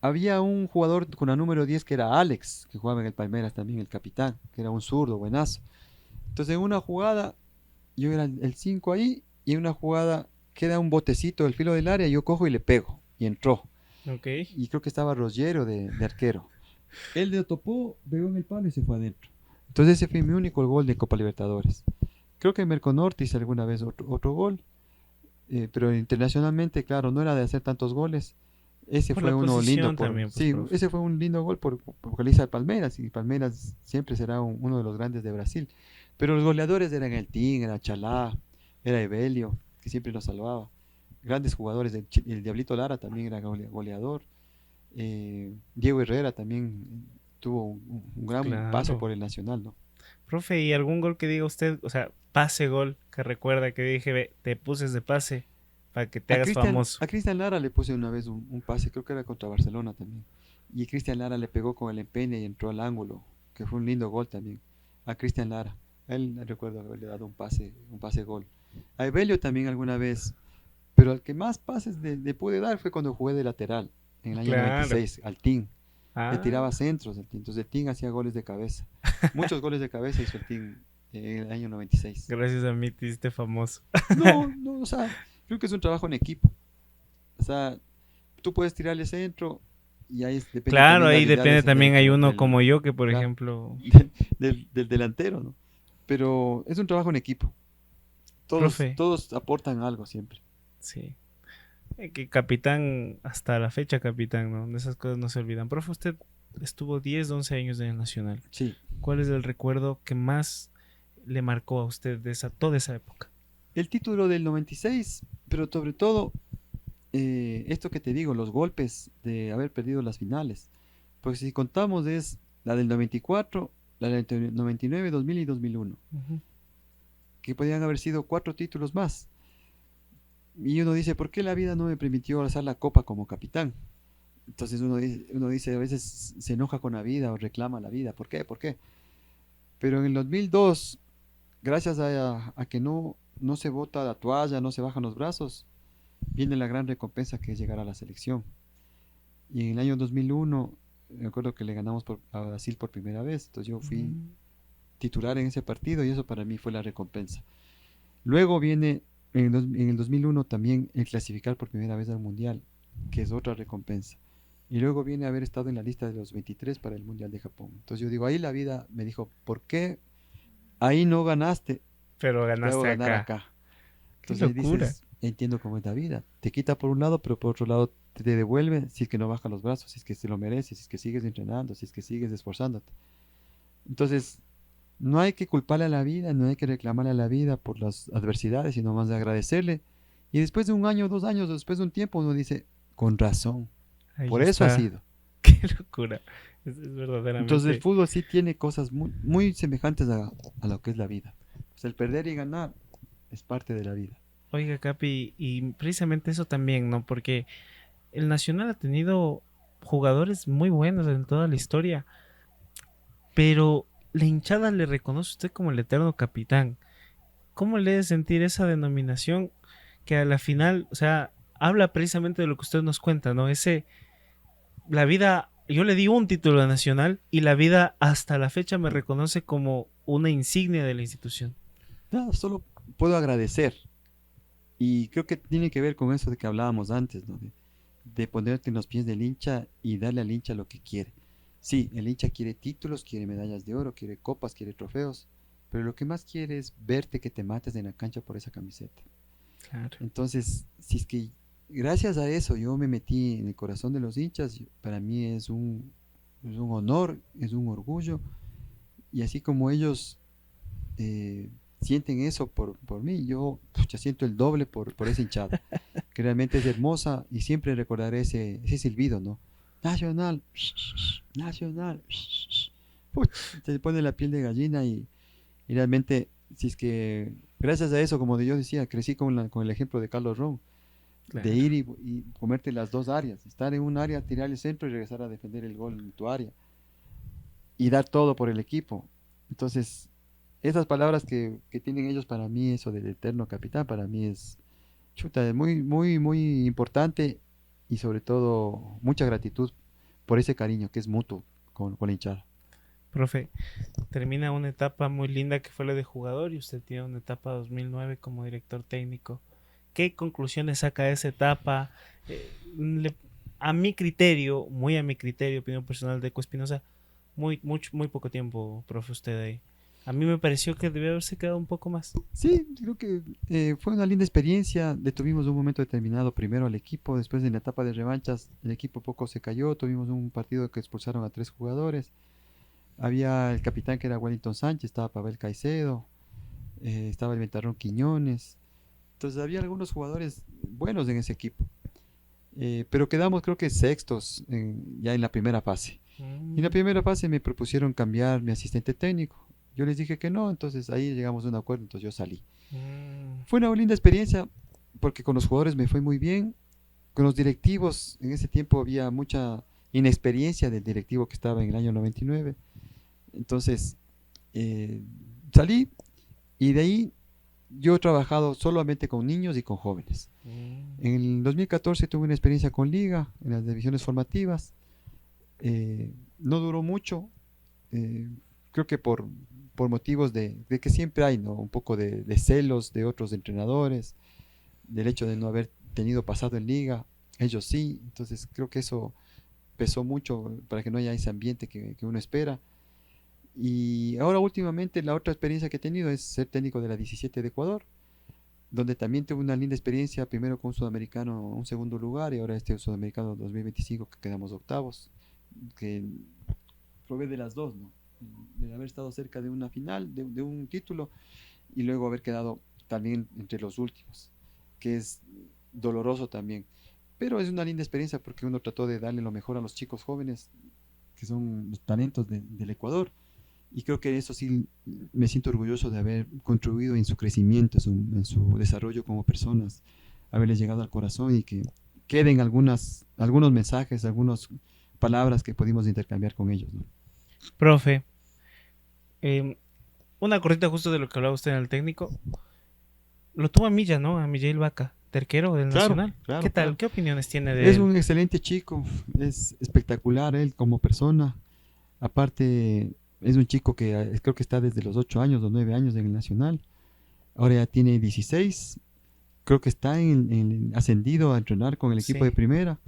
había un jugador con la número 10 que era Alex, que jugaba en el Palmeiras también, el capitán, que era un zurdo, buenazo. Entonces en una jugada, yo era el 5 ahí, y en una jugada queda un botecito del filo del área, yo cojo y le pego, y entró. Ok. Y creo que estaba Rogero de arquero. Él le topó, pegó en el palo y se fue adentro. Entonces ese fue mi único gol de Copa Libertadores. Creo que en Merconorte hice alguna vez otro gol, pero internacionalmente, claro, no era de hacer tantos goles. Ese Por fue la uno posición lindo también, pues, sí, profe. ese fue un lindo gol porque le hice al Palmeiras, y Palmeiras siempre será uno de los grandes de Brasil. Pero los goleadores eran el Tin, era Chalá, era Evelio, que siempre nos salvaba. Grandes jugadores, el Diablito Lara también era goleador. Diego Herrera también tuvo un gran Claro. paso por el Nacional, ¿no? Profe, ¿y algún gol que diga usted, o sea, pase gol, que recuerda que dije, ve, te puses de pase para que te hagas famoso? A Cristian Lara le puse una vez un pase, creo que era contra Barcelona también. Y Cristian Lara le pegó con el empeine y entró al ángulo, que fue un lindo gol también. A Cristian Lara, a él recuerdo haberle dado un pase gol. A Evelio también alguna vez, pero al que más pases le pude dar fue cuando jugué de lateral, en el año Claro. 96, al Team. Ah, Le tiraba centros al Team, entonces el Team hacía goles de cabeza. Muchos goles de cabeza hizo el Team en el año 96. gracias a mí te hiciste famoso. No, o sea, creo que es un trabajo en equipo. O sea, tú puedes tirarle centro y ahí depende Claro, también ahí la habilidad depende también, hay uno del- como yo que, por claro. ejemplo, del delantero, ¿no? Pero es un trabajo en equipo. Profe. Todos aportan algo siempre. sí. Que capitán, hasta la fecha capitán, ¿no? De esas cosas no se olvidan. Profe, usted estuvo 10, 11 años en el Nacional. Sí. ¿Cuál es el recuerdo que más le marcó a usted de toda esa época? El título del 96, pero sobre todo, esto que te digo, los golpes de haber perdido las finales. Pues si contamos es la del 94, la del 99, 2000 y 2001, Ujú. que podían haber sido 4 títulos más. Y uno dice, ¿por qué la vida no me permitió alzar la copa como capitán? Entonces uno dice, a veces se enoja con la vida o reclama la vida. ¿Por qué? ¿Por qué? Pero en el 2002, gracias a que no se bota la toalla, no se bajan los brazos, viene la gran recompensa que es llegar a la selección. Y en el año 2001, me acuerdo que le ganamos a Brasil por primera vez. Entonces yo fui Mm. titular en ese partido y eso para mí fue la recompensa. Luego viene en el 2001 también el clasificar por primera vez al Mundial, que es otra recompensa. Y luego viene haber estado en la lista de los 23 para el Mundial de Japón. Entonces yo digo, ahí la vida me dijo, ¿por qué ahí no ganaste? Pero Te hago ganaste ganar acá. acá. Qué Entonces ahí locura. dices, entiendo cómo es la vida. Te quita por un lado, pero por otro lado te devuelve si es que no bajas los brazos, si es que te lo mereces, si es que sigues entrenando, si es que sigues esforzándote. Entonces, no hay que culparle a la vida, no hay que reclamarle a la vida por las adversidades, sino más de agradecerle. Y después de un año, 2 años, después de un tiempo, uno dice, con razón, Ahí por eso ha está. sido. Qué locura. Es Entonces el verdaderamente. fútbol sí tiene cosas muy, muy semejantes a lo que es la vida. Pues el perder y ganar es parte de la vida. Oiga, Capi, y precisamente eso también, ¿no? Porque el Nacional ha tenido jugadores muy buenos en toda la historia, pero la hinchada le reconoce a usted como el eterno capitán. ¿Cómo le debe sentir esa denominación que a la final, o sea, habla precisamente de lo que usted nos cuenta, ¿no? La vida, yo le di un título nacional y la vida hasta la fecha me reconoce como una insignia de la institución. Nada, solo puedo agradecer. Y creo que tiene que ver con eso de que hablábamos antes, ¿no? De ponerte en los pies del hincha y darle al hincha lo que quiere. Sí, el hincha quiere títulos, quiere medallas de oro, quiere copas, quiere trofeos, pero lo que más quiere es verte que te mates en la cancha por esa camiseta. Claro. Entonces, si es que gracias a eso yo me metí en el corazón de los hinchas, para mí es un honor, es un orgullo, y así como ellos sienten eso por mí, yo pucha, siento el doble por esa hinchada, que realmente es hermosa y siempre recordaré ese silbido, ¿no? Nacional, nacional, pucha, se pone la piel de gallina y realmente, si es que gracias a eso, como yo decía, crecí con el ejemplo de Carlos Ron, de Claro. ir y comerte las dos áreas, estar en un área, tirar el centro y regresar a defender el gol en tu área y dar todo por el equipo. Entonces, esas palabras que tienen ellos para mí, eso del eterno capitán, para mí es, chuta, es muy, muy, muy importante y sobre todo mucha gratitud por ese cariño que es mutuo con la hinchada. Profe, termina una etapa muy linda que fue la de jugador y usted tiene una etapa 2009 como director técnico. ¿Qué conclusiones saca de esa etapa? Eh, le- a mi criterio, muy a mi criterio, opinión personal de Eco Espinosa, muy poco tiempo, profe, usted ahí. A mí me pareció que debió haberse quedado un poco más. Sí, creo que fue una linda experiencia. Detuvimos un momento determinado primero al equipo, después en la etapa de revanchas el equipo poco se cayó, tuvimos un partido que expulsaron a 3 jugadores. Había el capitán que era Wellington Sánchez, estaba Pavel Caicedo, estaba el Ventarrón Quiñones. Entonces había algunos jugadores buenos en ese equipo. Pero quedamos creo que sextos ya en la primera fase. Y en la Mm, primera fase me propusieron cambiar mi asistente técnico. Yo les dije que no, entonces ahí llegamos a un acuerdo, entonces yo salí. mm, Fue una linda experiencia porque con los jugadores me fue muy bien. Con los directivos, en ese tiempo había mucha inexperiencia del directivo que estaba en el año 99. Entonces eh, salí y de ahí yo he trabajado solamente con niños y con jóvenes. mm. En el 2014 tuve una experiencia con Liga, en las divisiones formativas. No duró mucho, eh, creo que por motivos de que siempre hay, ¿no? Un poco de celos de otros entrenadores, del hecho de no haber tenido pasado en Liga, ellos sí, entonces creo que eso pesó mucho para que no haya ese ambiente que uno espera. Y ahora últimamente la otra experiencia que he tenido es ser técnico de la 17 de Ecuador, donde también tuve una linda experiencia, primero con un sudamericano, un segundo lugar, y ahora este sudamericano 2025 que quedamos octavos, que probé de las dos, ¿no? De haber estado cerca de una final, de un título, y luego haber quedado también entre los últimos, que es doloroso también. Pero es una linda experiencia porque uno trató de darle lo mejor a los chicos jóvenes, que son los talentos del Ecuador. Y creo que eso sí me siento orgulloso de haber contribuido en su crecimiento, en su desarrollo como personas, haberles llegado al corazón y que queden algunos mensajes, algunas palabras que pudimos intercambiar con ellos, ¿no? Profe, eh, una cortita justo de lo que hablaba usted en el técnico. Lo tuvo a Milla, ¿no? A Mijail Vaca, terquero del Claro, Nacional. claro, ¿Qué tal? claro. ¿Qué opiniones tiene de Es él? un excelente chico, es espectacular él como persona. Aparte, es un chico que creo que está desde los 8 años o 9 años en el Nacional. Ahora ya tiene 16. Creo que está ascendido a entrenar con el equipo de Sí, primera.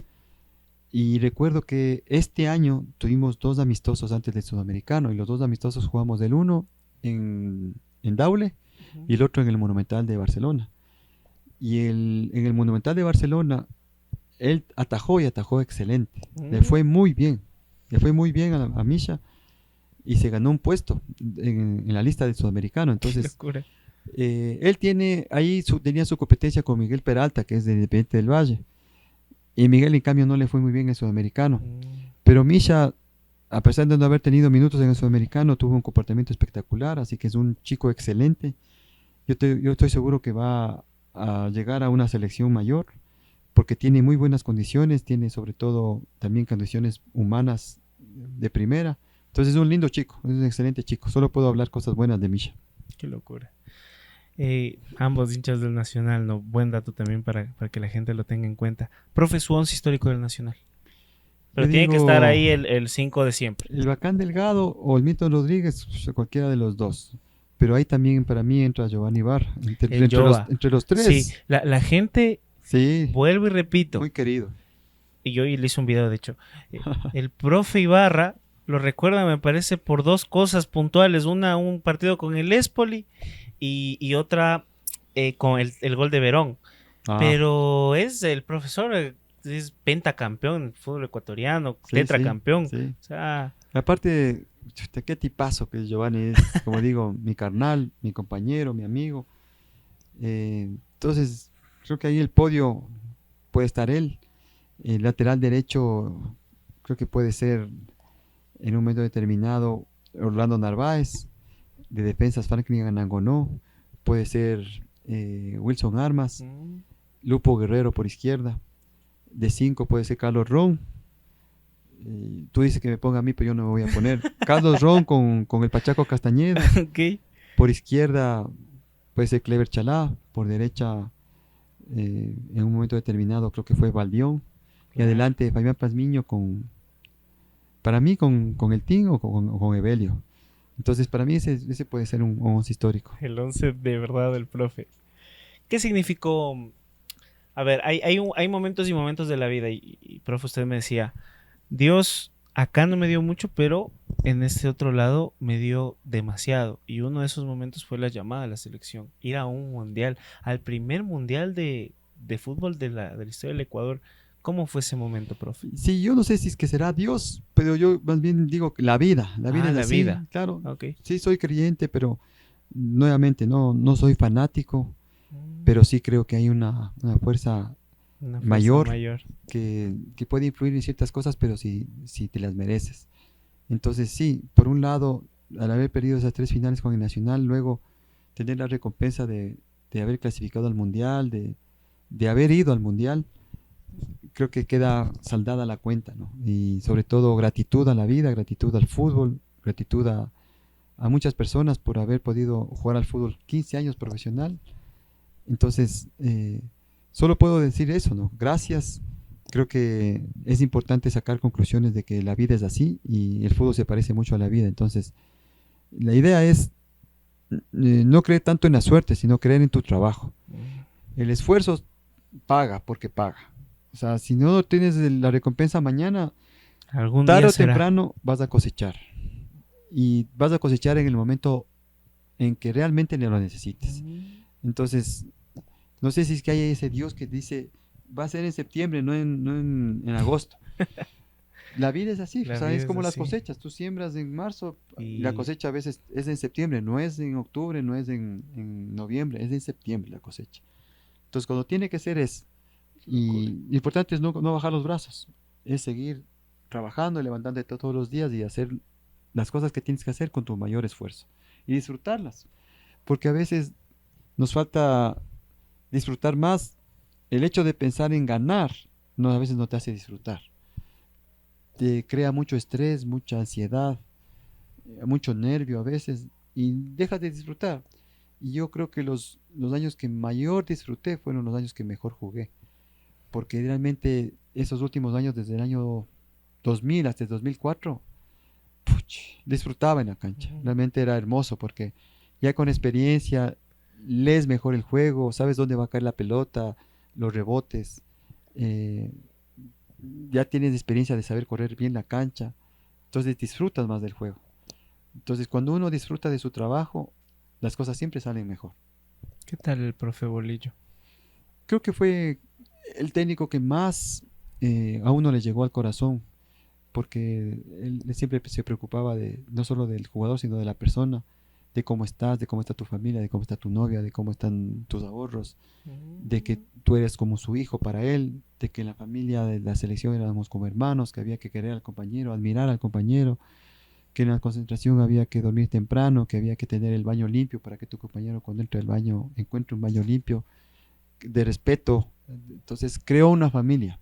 Y recuerdo que este año tuvimos 2 amistosos antes del Sudamericano y los 2 amistosos jugamos el uno en Daule ujú, y el otro en el Monumental de Barcelona. Y en el Monumental de Barcelona él atajó y atajó excelente. Le mm, fue muy bien. Le fue muy bien a Misha y se ganó un puesto en la lista del Sudamericano. qué Entonces, locura. él tenía su competencia con Miguel Peralta, que es de Independiente del Valle. Y Miguel, en cambio, no le fue muy bien en el Sudamericano. Mm, Pero Misha, a pesar de no haber tenido minutos en el Sudamericano, tuvo un comportamiento espectacular, así que es un chico excelente. Yo estoy seguro que va a llegar a una selección mayor, porque tiene muy buenas condiciones, tiene sobre todo también condiciones humanas de primera. Entonces es un lindo chico, es un excelente chico. Solo puedo hablar cosas buenas de Misha. qué locura. Ambos hinchas del Nacional, ¿no? Buen dato también para que la gente lo tenga en cuenta. Profe, su once histórico del Nacional. Yo Pero tiene que estar digo, ahí el 5 de siempre. el Bacán Delgado o el Milton Rodríguez, pues, cualquiera de los dos. Pero ahí también para mí entra Giovanni Bar. El Jova. Entre los Sí, tres, la gente, sí, vuelvo y repito, muy querido. y yo le hice un video de hecho, el profe Ibarra lo recuerda, me parece, por dos cosas puntuales. Una, un partido con el Espoli y otra con el gol de Verón. Ah, Pero es el profesor, es pentacampeón en fútbol ecuatoriano, sí, sí, tetracampeón. sí. O sea, Aparte, chuta, qué tipazo que es Giovanni es, como digo, mi carnal, mi compañero, mi amigo. Entonces, creo que ahí el podio puede estar él. El lateral derecho, creo que puede ser en un momento determinado Orlando Narváez. De defensas, Franklin Anangonó. Puede ser Wilson Armas. mm, Lupo Guerrero por izquierda. De 5 puede ser Carlos Ron. Tú dices que me ponga a mí, pero yo no me voy a poner. Carlos Ron con el Pachaco Castañeda. ok. Por izquierda puede ser Clever Chalá. Por derecha, en un momento determinado, creo que fue Valdión. Y Claro. adelante, Fabián Pazmiño para mí, con el Team o con Evelio. Entonces, para mí ese puede ser un 11 histórico. El 11 de verdad del profe. ¿Qué significó? A ver, hay momentos y momentos de la vida y, profe, usted me decía, Dios acá no me dio mucho, pero en este otro lado me dio demasiado. Y uno de esos momentos fue la llamada a la selección, ir a un mundial, al primer mundial de fútbol de la historia del Ecuador. ¿Cómo fue ese momento, profe? Sí, yo no sé si es que será Dios, pero yo más bien digo que la vida Ah, es la así, vida. claro, Ok. sí soy creyente, pero nuevamente no soy fanático, Mm, pero sí creo que hay una fuerza una fuerza mayor mayor. que puede influir en ciertas cosas, pero si te las mereces. Entonces sí, por un lado, al haber perdido esas 3 finales con el Nacional, luego tener la recompensa de haber clasificado al Mundial, de haber ido al Mundial, creo que queda saldada la cuenta, ¿no? Y sobre todo gratitud a la vida, gratitud al fútbol, gratitud a muchas personas por haber podido jugar al fútbol 15 años profesional. Entonces, solo puedo decir eso, ¿no? Gracias. Creo que es importante sacar conclusiones de que la vida es así y el fútbol se parece mucho a la vida. Entonces, la idea es no creer tanto en la suerte, sino creer en tu trabajo. Mm, El esfuerzo paga porque paga. O sea, si no tienes la recompensa mañana, algún tarde día o será. temprano vas a cosechar. Y vas a cosechar en el momento en que realmente lo necesites. Mm, Entonces, no sé si es que hay ese Dios que dice, va a ser en septiembre, no en agosto. La vida es así, o la sea, vida es es como las así. cosechas. Tú siembras en marzo y la Y cosecha a veces es en septiembre, no es en octubre, no es en noviembre, es en septiembre la cosecha. Entonces, cuando tiene que ser es, qué locura. y lo importante es no bajar los brazos, es seguir trabajando, levantándote todos los días y hacer las cosas que tienes que hacer con tu mayor esfuerzo y disfrutarlas, porque a veces nos falta disfrutar más. El hecho de pensar en ganar, no, a veces no te hace disfrutar, te crea mucho estrés, mucha ansiedad, mucho nervio a veces, y dejas de disfrutar. Y yo creo que los años que mayor disfruté fueron los años que mejor jugué, porque realmente esos últimos años, desde el año 2000 hasta el 2004, disfrutaba en la cancha. Realmente era hermoso porque ya con experiencia lees mejor el juego, sabes dónde va a caer la pelota, los rebotes, eh, ya tienes experiencia de saber correr bien la cancha, entonces disfrutas más del juego. Entonces cuando uno disfruta de su trabajo, las cosas siempre salen mejor. ¿Qué tal el profe Bolillo? Creo que fue el técnico que más a uno le llegó al corazón, porque él siempre se preocupaba de no solo del jugador, sino de la persona, de cómo estás, de cómo está tu familia, de cómo está tu novia, de cómo están tus ahorros, de que tú eres como su hijo para él, de que en la familia de la selección éramos como hermanos, que había que querer al compañero, admirar al compañero, que en la concentración había que dormir temprano, que había que tener el baño limpio para que tu compañero cuando entre al baño encuentre un baño limpio, de respeto. Entonces creó una familia.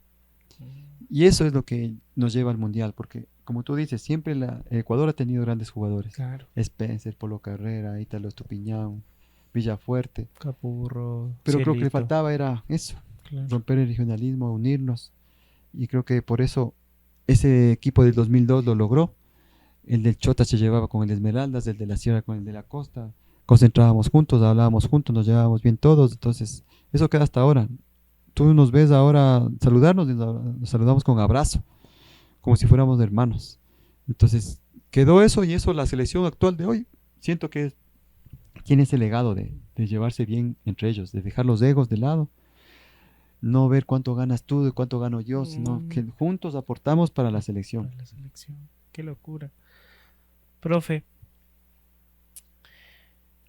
Y eso es lo que nos lleva al mundial, porque como tú dices, siempre Ecuador ha tenido grandes jugadores. Claro. Spencer, Polo Carrera, Ítalo Estupiñán, Villafuerte. Capurro, Pero creo que le Cielito. faltaba era eso, Claro. romper el regionalismo, unirnos. Y creo que por eso ese equipo del 2002 lo logró. El del Chota se llevaba con el de Esmeraldas, el de la Sierra con el de la Costa. Concentrábamos juntos, hablábamos juntos, nos llevábamos bien todos. Entonces, eso queda hasta ahora. Tú nos ves ahora saludarnos y nos saludamos con abrazo, como si fuéramos hermanos. Entonces, quedó eso y eso la selección actual de hoy. Siento que tiene ese legado de llevarse bien entre ellos, de dejar los egos de lado, no ver cuánto ganas tú y cuánto gano yo, sino que juntos aportamos para la selección. Para la selección. Qué locura. Profe,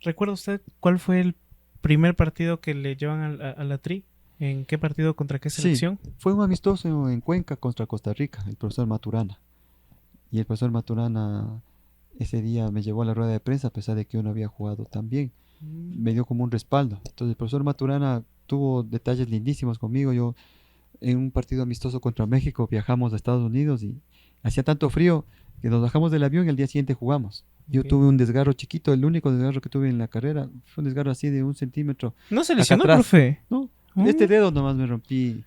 ¿recuerda usted cuál fue el primer partido que le llevan a la Tri? ¿En qué partido contra qué selección? Sí, fue un amistoso en Cuenca contra Costa Rica, el profesor Maturana. Y el profesor Maturana ese día me llevó a la rueda de prensa a pesar de que yo no había jugado tan bien. Me dio como un respaldo. Entonces el profesor Maturana tuvo detalles lindísimos conmigo. Yo en un partido amistoso contra México viajamos a Estados Unidos y hacía tanto frío que nos bajamos del avión y al día siguiente jugamos. Yo tuve un desgarro chiquito, el único desgarro que tuve en la carrera fue un desgarro así de 1 centímetro. ¿No se acá lesionó, atrás. profe? No, este dedo nomás me rompí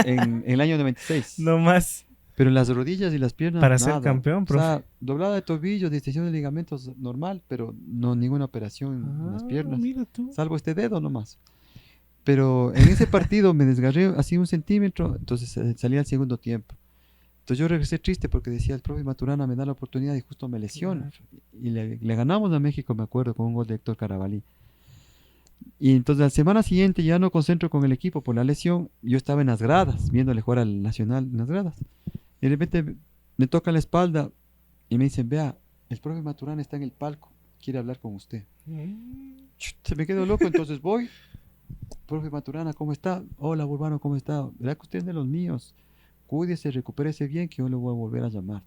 en el año 96. No más. Pero en las rodillas y las piernas Para ser nada. campeón, O profe. sea, doblada de tobillo, distensión de ligamentos normal, pero no ninguna operación en las piernas, Mira tú. salvo este dedo nomás. Pero en ese partido me desgarré así 1 centímetro, entonces salí al segundo tiempo. Entonces yo regresé triste porque decía, el profe Maturana me da la oportunidad y justo me lesiona. Y le ganamos a México, me acuerdo, con un gol de Héctor Carabalí. Y entonces la semana siguiente ya no concentro con el equipo por la lesión. Yo estaba en las gradas, viéndole jugar al Nacional en las gradas. Y de repente me toca la espalda y me dicen, vea, el profe Maturana está en el palco, quiere hablar con usted. Se me quedo loco, entonces voy. Profe Maturana, ¿cómo está? Hola, Urbano, ¿cómo está? ¿Verdad que usted es de los míos? Cuídese, recupérese bien, que yo le voy a volver a llamar.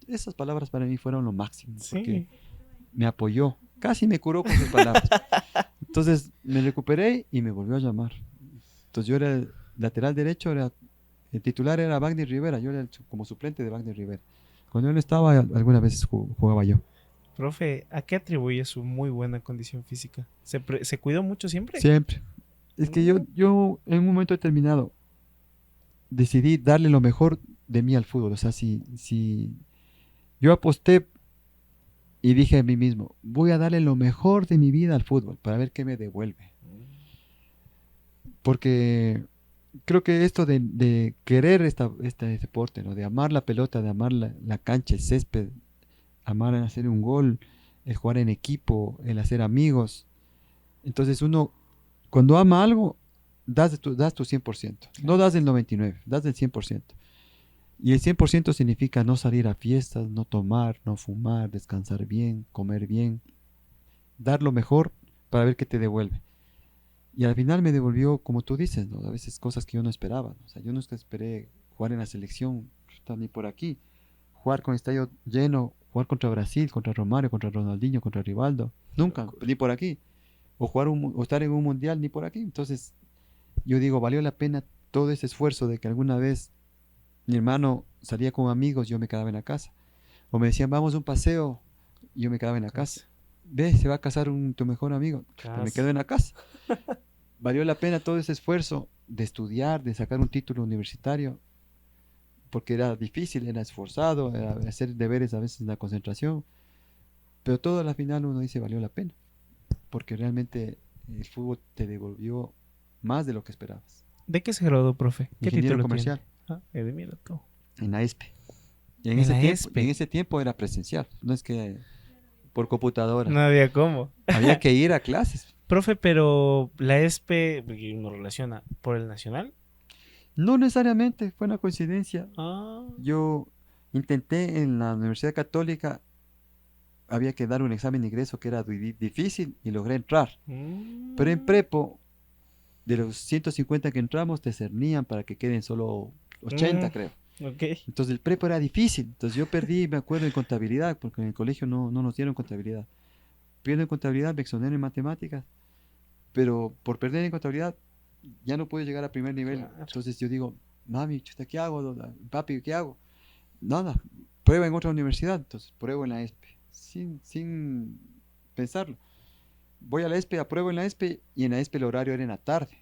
Esas palabras para mí fueron lo máximo, porque me apoyó, casi me curó con sus palabras. Entonces me recuperé y me volvió a llamar. Entonces yo era el lateral derecho, el titular era Wagner Rivera, yo era como suplente de Wagner Rivera. Cuando él estaba, algunas veces jugaba yo. Profe, ¿a qué atribuye su muy buena condición física? ¿Se cuidó mucho siempre? Siempre. Es que yo en un momento determinado decidí darle lo mejor de mí al fútbol. O sea, si yo aposté y dije a mí mismo, voy a darle lo mejor de mi vida al fútbol para ver qué me devuelve. Porque creo que esto de querer este deporte, ¿no? De amar la pelota, de amar la cancha, el césped, amar en hacer un gol, el jugar en equipo, el hacer amigos. Entonces uno, cuando ama algo, das tu 100%. No das el 99%, das el 100%. Y el 100% significa no salir a fiestas, no tomar, no fumar, descansar bien, comer bien. Dar lo mejor para ver qué te devuelve. Y al final me devolvió, como tú dices, ¿no? A veces cosas que yo no esperaba, ¿no? O sea, yo nunca esperé jugar en la selección. ni por aquí. Jugar con estadio lleno, jugar contra Brasil, contra Romario, contra Ronaldinho, contra Rivaldo, nunca, ni por aquí. O estar en un mundial, ni por aquí. Entonces, yo digo, valió la pena todo ese esfuerzo de que alguna vez mi hermano salía con amigos, yo me quedaba en la casa. O me decían, vamos a un paseo, y yo me quedaba en la casa. Ve, se va a casar tu mejor amigo, pues me quedo en la casa. Valió la pena todo ese esfuerzo de estudiar, de sacar un título universitario, porque era difícil, era esforzado, era hacer deberes a veces en la concentración, pero todo a la final uno dice valió la pena, porque realmente el fútbol te devolvió más de lo que esperabas. ¿De qué se graduó, profe? ¿Qué Ingeniero título comercial. tiene? Mira tú. En la ESPE. Y En la ESPE. en ese tiempo era presencial, no es que por computadora. No había cómo. Había que ir a clases. Profe, pero la ESPE, porque uno relaciona, ¿por el Nacional? No necesariamente, fue una coincidencia. Ah. Yo intenté en la Universidad Católica, había que dar un examen de ingreso que era difícil y logré entrar. Pero en prepo, de los 150 que entramos, te cernían para que queden solo 80, creo. Okay. Entonces el prepo era difícil. Entonces yo perdí, me acuerdo, en contabilidad, porque en el colegio no nos dieron contabilidad. Pierdo en contabilidad, me exonero en matemáticas, pero por perder en contabilidad ya no pude llegar a primer nivel. Claro. Entonces yo digo, mami, chuta, ¿qué hago? Papi, ¿qué hago? Nada, prueba en otra universidad. Entonces pruebo en la ESPE, sin pensarlo. Voy a la ESPE, apruebo en la ESPE, y en la ESPE el horario era en la tarde.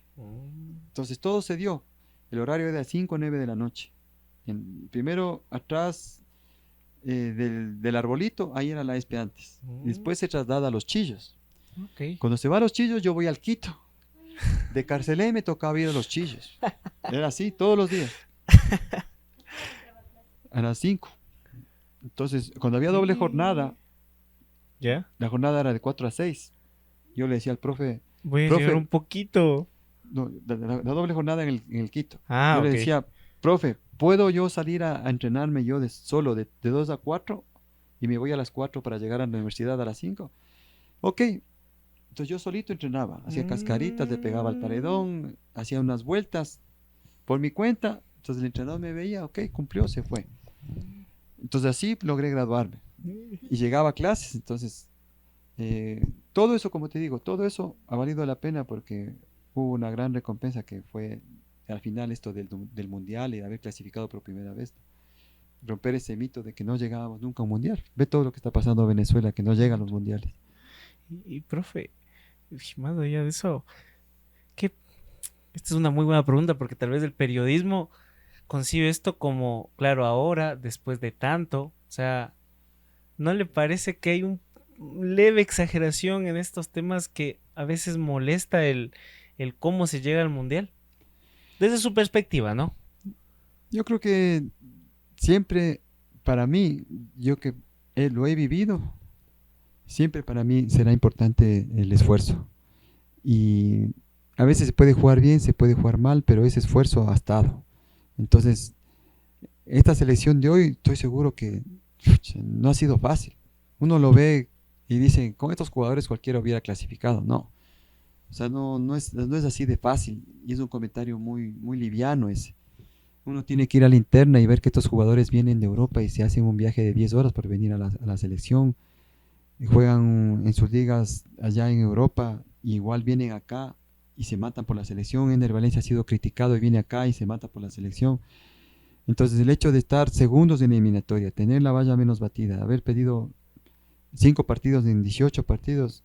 Entonces todo se dio. El horario era de 5 a 9 de la noche. Primero atrás del arbolito, ahí era la ESPE antes. Después se traslada a Los Chillos. Okay. Cuando se va a Los Chillos, yo voy al Quito. De Carcelé me tocaba ir a Los Chillos. Era así todos los días. A las 5. Entonces, cuando había doble jornada, ¿ya? La jornada era de 4 a 6. Yo le decía al profe, voy a llegar un poquito. No, la doble jornada en el Quito. Yo le decía, profe, ¿puedo yo salir a entrenarme yo solo de 2 a 4? Y me voy a las 4 para llegar a la universidad a las 5. Ok. Entonces yo solito entrenaba, hacía cascaritas, le pegaba al paredón, hacía unas vueltas por mi cuenta. Entonces el entrenador me veía, ok, cumplió, se fue. Entonces así logré graduarme. Y llegaba a clases. Entonces todo eso, como te digo, todo eso ha valido la pena, porque hubo una gran recompensa que fue al final esto del mundial y de haber clasificado por primera vez. Romper ese mito de que no llegábamos nunca a un mundial. Ve todo lo que está pasando en Venezuela, que no llegan los mundiales. Y profe, más allá de eso, esta es una muy buena pregunta, porque tal vez el periodismo concibe esto como, claro, ahora, después de tanto, o sea, ¿no le parece que hay un leve exageración en estos temas que a veces molesta el cómo se llega al mundial? Desde su perspectiva, ¿no? Yo creo que siempre, para mí, yo que lo he vivido, siempre para mí será importante el esfuerzo. Y a veces se puede jugar bien, se puede jugar mal, pero ese esfuerzo ha estado. Entonces, esta selección de hoy, estoy seguro que no ha sido fácil. Uno lo ve y dice, con estos jugadores cualquiera hubiera clasificado. No. O sea, no es así de fácil. Y es un comentario muy, muy liviano ese. Uno tiene que ir a la interna y ver que estos jugadores vienen de Europa y se hacen un viaje de 10 horas por venir a la selección. Y juegan en sus ligas allá en Europa, y igual vienen acá y se matan por la selección. Ender Valencia ha sido criticado y viene acá y se mata por la selección. Entonces el hecho de estar segundos en la eliminatoria, tener la valla menos batida, haber pedido 5 partidos en 18 partidos,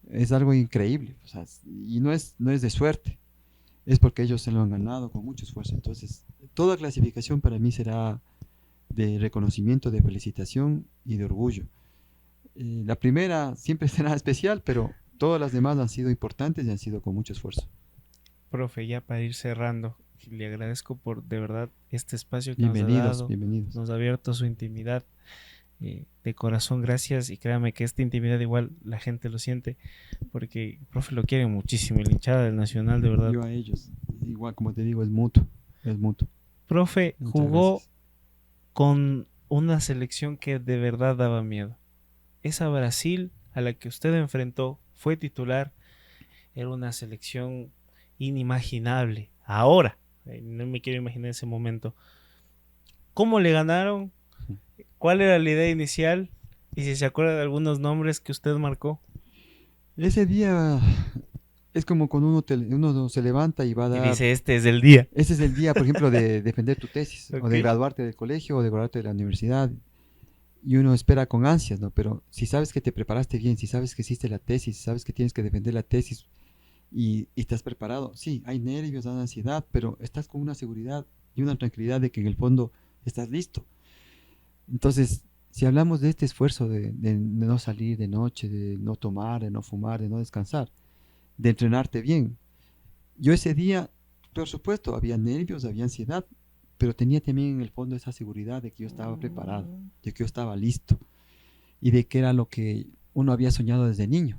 es algo increíble. O sea, y no es de suerte, es porque ellos se lo han ganado con mucho esfuerzo. Entonces toda clasificación para mí será de reconocimiento, de felicitación y de orgullo. La primera siempre será especial, pero todas las demás han sido importantes y han sido con mucho esfuerzo. Profe, ya para ir cerrando, le agradezco por de verdad este espacio que nos ha dado. Bienvenidos. Nos ha abierto su intimidad. De corazón, gracias, y créame que esta intimidad igual la gente lo siente, porque profe lo quiere muchísimo, la hinchada del Nacional, de verdad. Yo a ellos, igual como te digo, es mutuo. Profe, muchas jugó gracias. con una selección que de verdad daba miedo. Esa Brasil a la que usted enfrentó, fue titular, era una selección inimaginable. Ahora, no me quiero imaginar ese momento. ¿Cómo le ganaron? ¿Cuál era la idea inicial? Y si se acuerda de algunos nombres que usted marcó. Ese día es como cuando uno se levanta y va a Y dar. dice, este es el día. Ese es el día, por ejemplo, de defender tu tesis, o Ok. de graduarte del colegio, o de graduarte de la universidad. Y uno espera con ansias, ¿no? Pero si sabes que te preparaste bien, si sabes que hiciste la tesis, si sabes que tienes que defender la tesis y estás preparado, sí, hay nervios, hay ansiedad, pero estás con una seguridad y una tranquilidad de que en el fondo estás listo. Entonces, si hablamos de este esfuerzo de no salir de noche, de no tomar, de no fumar, de no descansar, de entrenarte bien, yo ese día, por supuesto, había nervios, había ansiedad, pero tenía también en el fondo esa seguridad de que yo estaba preparado, de que yo estaba listo y de que era lo que uno había soñado desde niño.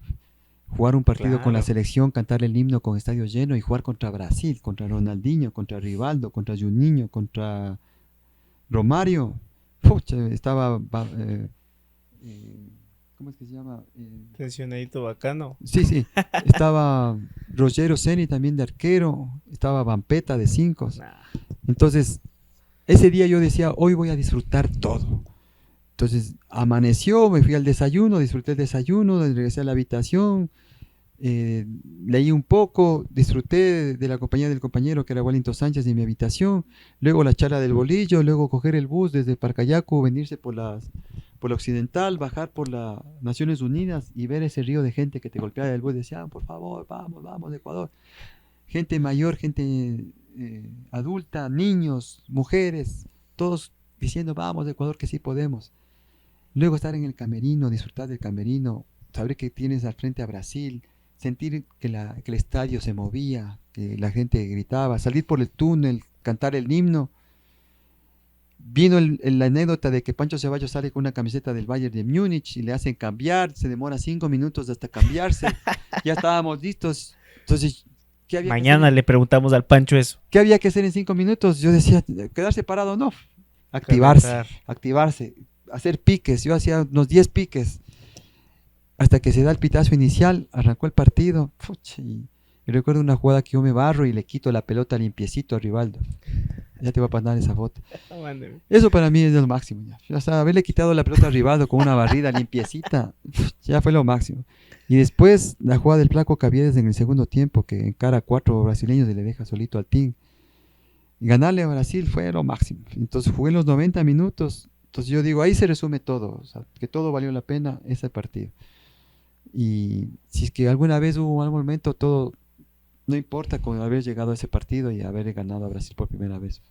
Jugar un partido con la Claro. selección, cantar el himno con estadio lleno y jugar contra Brasil, contra Ronaldinho, contra Rivaldo, contra Juninho, contra Romario. Pucha, estaba, eh, ¿cómo es que se llama? Tensionadito bacano. Sí, sí, estaba Rogero Ceni también de arquero, estaba Vampeta de 5. Nah. Entonces, ese día yo decía, hoy voy a disfrutar todo. Entonces, amaneció, me fui al desayuno, disfruté el desayuno, regresé a la habitación, eh, leí un poco, disfruté de la compañía del compañero que era Wellington Sánchez en mi habitación, luego la charla del bolillo, luego coger el bus desde Parcayacu, venirse por la Occidental, bajar por las Naciones Unidas y ver ese río de gente que te golpeaba del bus, decía, por favor, vamos, vamos, Ecuador. Gente mayor, gente adulta, niños, mujeres, todos diciendo, vamos, Ecuador, que sí podemos. Luego estar en el camerino, disfrutar del camerino, saber que tienes al frente a Brasil, sentir que el estadio se movía, que la gente gritaba, salir por el túnel, cantar el himno. Vino la anécdota de que Pancho Ceballos sale con una camiseta del Bayern de Múnich y le hacen cambiar, se demora 5 minutos hasta cambiarse, ya estábamos listos. Entonces, ¿qué había que Mañana hacer? le preguntamos al Pancho eso. ¿Qué había que hacer en 5 minutos? Yo decía, quedarse parado, no, activarse, Calentar. activarse, hacer piques. Yo hacía unos 10 piques hasta que se da el pitazo inicial, arrancó el partido. Pucha, y recuerdo una jugada que yo me barro y le quito la pelota limpiecito a Rivaldo. Ya te voy a pasar esa foto. Mándeme. Eso para mí es lo máximo. Ya. O sea, haberle quitado la pelota a Rivaldo con una barrida limpiecita, ya fue lo máximo. Y después la jugada del Flaco Caviedes en el segundo tiempo, que encara a 4 brasileños y le deja solito al Team. Y ganarle a Brasil fue lo máximo. Entonces jugué los 90 minutos. Entonces yo digo, ahí se resume todo. O sea, que todo valió la pena ese partido. Y si es que alguna vez hubo algún momento, todo, no importa con haber llegado a ese partido y haber ganado a Brasil por primera vez.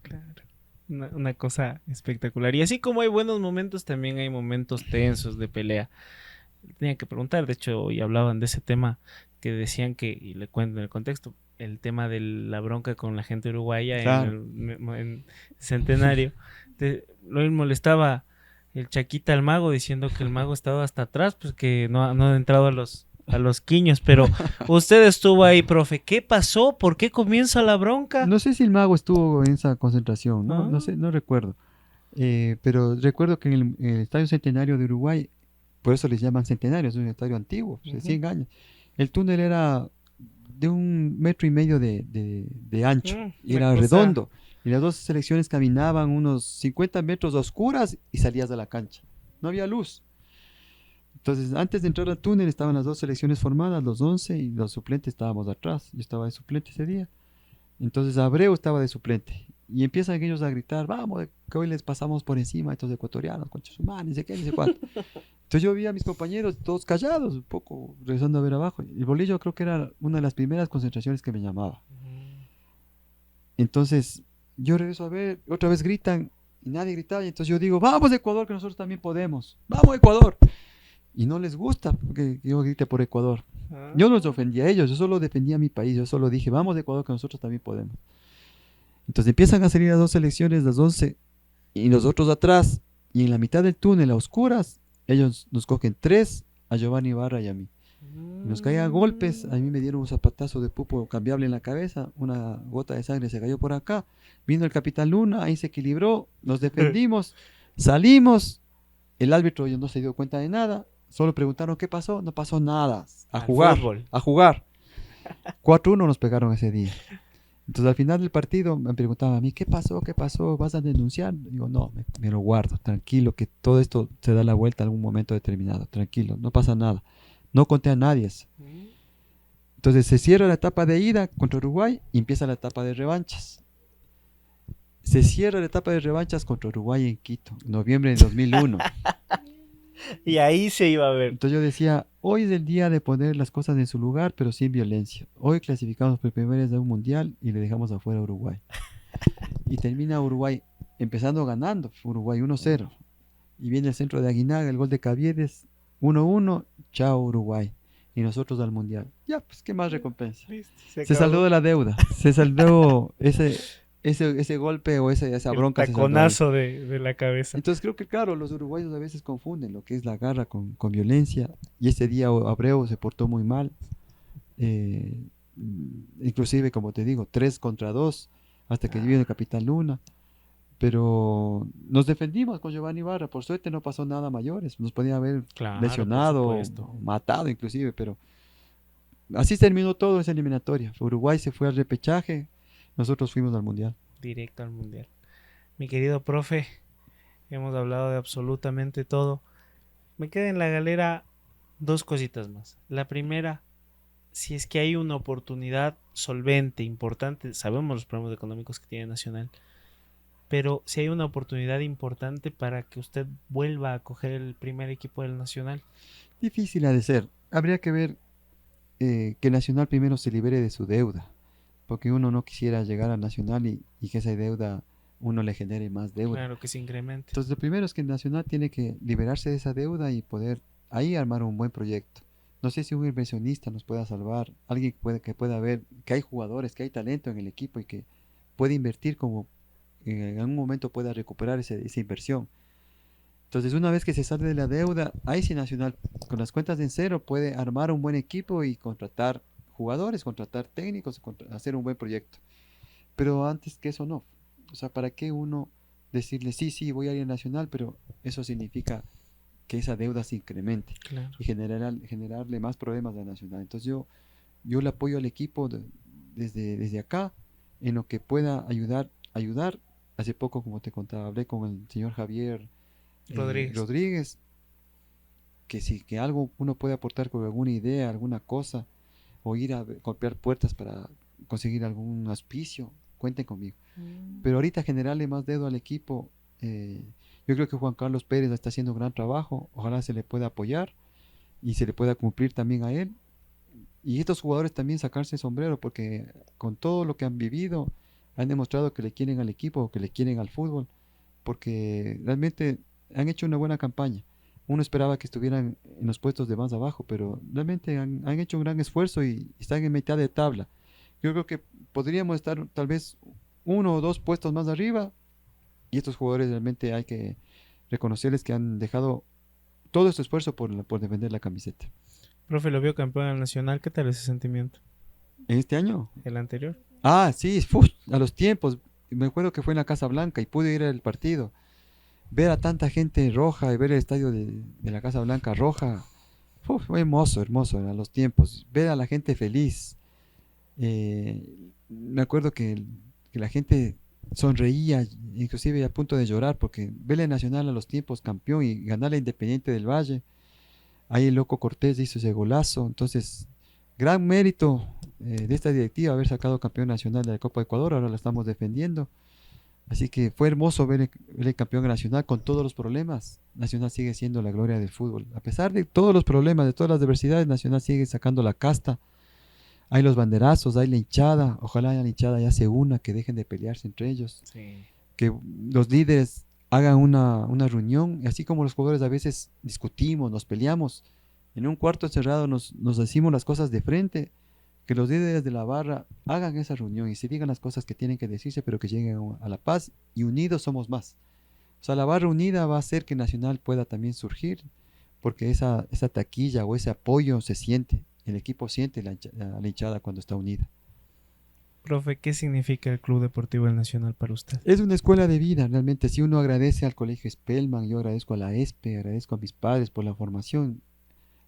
Claro. Una cosa espectacular. Y así como hay buenos momentos, también hay momentos tensos de pelea. Tenía que preguntar, de hecho, y hablaban de ese tema que decían que, y le cuento en el contexto, el tema de la bronca con la gente uruguaya Claro. en Centenario. Lo mismo le estaba el Chaquita al mago diciendo que el mago estaba hasta atrás, pues que no ha entrado a los quiños, pero usted estuvo ahí, profe. ¿Qué pasó? ¿Por qué comienza la bronca? No sé si el mago estuvo en esa concentración, no, Ah. no sé, no recuerdo. Pero recuerdo que en el Estadio Centenario de Uruguay, por eso les llaman Centenario, es un estadio antiguo, de 100 años. El túnel era de 1,5 metros de ancho y Una era cosa- redondo. Y las dos selecciones caminaban unos 50 metros a oscuras y salías de la cancha. No había luz. Entonces, antes de entrar al túnel estaban las dos selecciones formadas, los 11 y los suplentes estábamos atrás. Yo estaba de suplente ese día. Entonces, Abreu estaba de suplente. Y empiezan ellos a gritar, vamos, que hoy les pasamos por encima a estos ecuatorianos, conchas humanas, ni sé qué, ni sé cuánto. Entonces yo vi a mis compañeros todos callados, un poco regresando a ver abajo. El bolillo creo que era una de las primeras concentraciones que me llamaba. Entonces yo regreso a ver, otra vez gritan y nadie gritaba. Y entonces yo digo, vamos Ecuador, que nosotros también podemos. Vamos Ecuador. Y no les gusta que yo grite por Ecuador. Yo no los ofendía a ellos, yo solo defendía a mi país. Yo solo dije, vamos Ecuador, que nosotros también podemos. Entonces empiezan a salir las dos selecciones, las 11, y nosotros atrás. Y en la mitad del túnel, a oscuras, ellos nos cogen 3, a Giovanni Ibarra y a mí. Nos caían golpes, a mí me dieron un zapatazo de pupo cambiable en la cabeza, una gota de sangre se cayó por acá, vino el capitán Luna, ahí se equilibró, nos defendimos, salimos, el árbitro no se dio cuenta de nada, solo preguntaron qué pasó, no pasó nada, a Al jugar, fútbol. a jugar. 4-1 nos pegaron ese día. Entonces al final del partido me preguntaban a mí, ¿qué pasó? ¿Qué pasó? ¿Vas a denunciar? Digo, no, me lo guardo, tranquilo, que todo esto se da la vuelta en algún momento determinado, tranquilo, no pasa nada. No conté a nadie eso. Entonces se cierra la etapa de ida contra Uruguay y empieza la etapa de revanchas. Se cierra la etapa de revanchas contra Uruguay en Quito, en noviembre de 2001. Y ahí se iba a ver. Entonces yo decía, hoy es el día de poner las cosas en su lugar, pero sin violencia. Hoy clasificamos por primera vez de un mundial y le dejamos afuera a Uruguay. Y termina Uruguay empezando ganando, Uruguay 1-0. Y viene el centro de Aguinaga, el gol de Caviedes, 1-1, chao Uruguay. Y nosotros al mundial. Ya, pues, ¿qué más recompensa? Listo, Se saldó de la deuda, se saldó ese golpe o esa el bronca se saldó ahí. taconazo de la cabeza. Entonces creo que claro, los uruguayos a veces confunden lo que es la garra con violencia. Y ese día Abreu se portó muy mal. eh, Inclusive, como te digo, 3 contra 2 hasta que vino el capitán Luna. Pero nos defendimos con Giovanni Barra. Por suerte no pasó nada mayores. Nos podía haber Claro, por lesionado, supuesto. matado inclusive. Pero así terminó todo esa eliminatoria. Uruguay se fue al repechaje. Nosotros fuimos al mundial. Directo al mundial. Mi querido profe, hemos hablado de absolutamente todo. Me queda en la galera dos cositas más. La primera, si es que hay una oportunidad solvente, importante, sabemos los problemas económicos que tiene Nacional, pero si hay una oportunidad importante para que usted vuelva a coger el primer equipo del Nacional. Difícil ha de ser. Habría que ver que Nacional primero se libere de su deuda. Porque uno no quisiera llegar a Nacional y que esa deuda uno le genere más deuda. Claro que se incremente. Entonces lo primero es que Nacional tiene que liberarse de esa deuda y poder ahí armar un buen proyecto. No sé si un inversionista nos pueda salvar, alguien que pueda ver que hay jugadores, que hay talento en el equipo y que puede invertir como en algún momento pueda recuperar esa inversión. Entonces una vez que se sale de la deuda, ahí sí Nacional con las cuentas en cero puede armar un buen equipo y contratar jugadores, contratar técnicos, hacer un buen proyecto. Pero antes que eso no. O sea, ¿para qué uno decirle, sí, sí, voy a ir a Nacional, pero eso significa que esa deuda se incremente Claro. y generarle más problemas a Nacional? Entonces yo le apoyo al equipo desde acá en lo que pueda ayudar. Hace poco, como te contaba, hablé con el señor Javier Rodríguez. Rodríguez, que si que algo uno puede aportar con alguna idea, alguna cosa, o ir a golpear puertas para conseguir algún auspicio, cuenten conmigo. Pero ahorita generarle más dedo al equipo, yo creo que Juan Carlos Pérez está haciendo un gran trabajo, ojalá se le pueda apoyar y se le pueda cumplir también a él. Y estos jugadores también sacarse el sombrero, porque con todo lo que han vivido, han demostrado que le quieren al equipo, que le quieren al fútbol, porque realmente han hecho una buena campaña. Uno esperaba que estuvieran en los puestos de más abajo, pero realmente han hecho un gran esfuerzo y están en mitad de tabla. Yo creo que podríamos estar tal vez 1 o 2 puestos más arriba y estos jugadores realmente hay que reconocerles que han dejado todo este esfuerzo por defender la camiseta. Profe, lo vio campeón al Nacional. ¿Qué tal ese sentimiento? ¿En este año? El anterior. Ah, sí, a los tiempos. Me acuerdo que fue en la Casa Blanca y pude ir al partido. Ver a tanta gente roja y ver el estadio de la Casa Blanca roja. Fue hermoso, hermoso a los tiempos. Ver a la gente feliz. Me acuerdo que la gente sonreía, inclusive a punto de llorar, porque verle Nacional a los tiempos campeón y ganarle a Independiente del Valle. Ahí el loco Cortés hizo ese golazo. Entonces, gran mérito de esta directiva haber sacado campeón nacional de la Copa de Ecuador. Ahora la estamos defendiendo. Así que fue hermoso ver el campeón nacional con todos los problemas. Nacional sigue siendo la gloria del fútbol. A pesar de todos los problemas, de todas las diversidades, Nacional sigue sacando la casta. Hay los banderazos, hay la hinchada. Ojalá la hinchada ya se una, que dejen de pelearse entre ellos. Sí. Que los líderes hagan una reunión. Y así como los jugadores a veces discutimos, nos peleamos, en un cuarto encerrado nos decimos las cosas de frente. Que los líderes de la barra hagan esa reunión y se digan las cosas que tienen que decirse, pero que lleguen a la paz, y unidos somos más. O sea, la barra unida va a hacer que Nacional pueda también surgir, porque esa taquilla o ese apoyo se siente, el equipo siente la hinchada cuando está unida. Profe, ¿qué significa el Club Deportivo El Nacional para usted? Es una escuela de vida, realmente. Si uno agradece al Colegio Spellman, yo agradezco a la ESPE, agradezco a mis padres por la formación.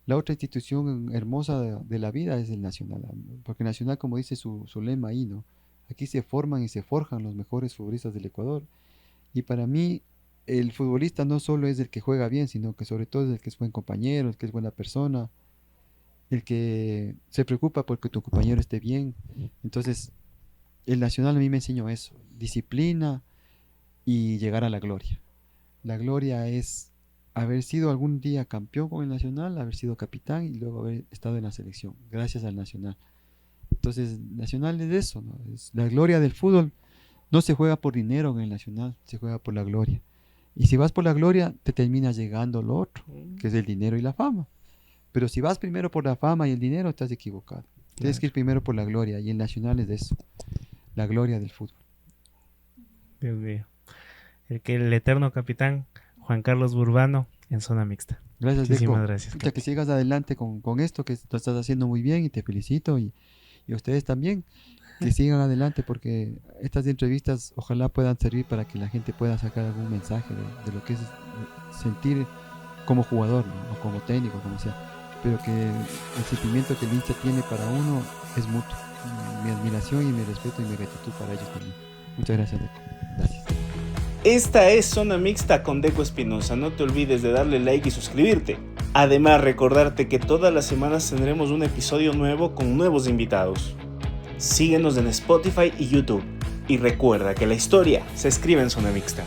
La otra institución hermosa de la vida es el Nacional, porque Nacional, como dice su lema ahí, ¿no? Aquí se forman y se forjan los mejores futbolistas del Ecuador. Y para mí, el futbolista no solo es el que juega bien, sino que sobre todo es el que es buen compañero, el que es buena persona, el que se preocupa porque tu compañero esté bien. Entonces, el Nacional a mí me enseñó eso, disciplina y llegar a la gloria. La gloria es haber sido algún día campeón con el Nacional, haber sido capitán y luego haber estado en la selección, gracias al Nacional. Entonces, Nacional es eso, ¿no? Es la gloria del fútbol. No se juega por dinero en el Nacional, se juega por la gloria. Y si vas por la gloria, te terminas llegando lo otro, que es el dinero y la fama. Pero si vas primero por la fama y el dinero, estás equivocado. Tienes que ir primero por la gloria, y el Nacional es de eso, la gloria del fútbol. Dios mío. El eterno capitán Juan Carlos Burbano en Zona Mixta. Gracias, Muchísimas Deco. gracias. Pucha, que sigas adelante con esto, que lo estás haciendo muy bien y te felicito. Y a ustedes también, que sigan adelante, porque estas entrevistas ojalá puedan servir para que la gente pueda sacar algún mensaje de lo que es sentir como jugador, ¿no? O como técnico, como sea. Pero que el sentimiento que el hincha tiene para uno es mutuo. Mi admiración y mi respeto y mi gratitud para ellos también. Muchas gracias, Deco. Gracias. Esta es Zona Mixta con Deco Espinosa. No te olvides de darle like y suscribirte. Además, recordarte que todas las semanas tendremos un episodio nuevo con nuevos invitados. Síguenos en Spotify y YouTube. Y recuerda que la historia se escribe en Zona Mixta.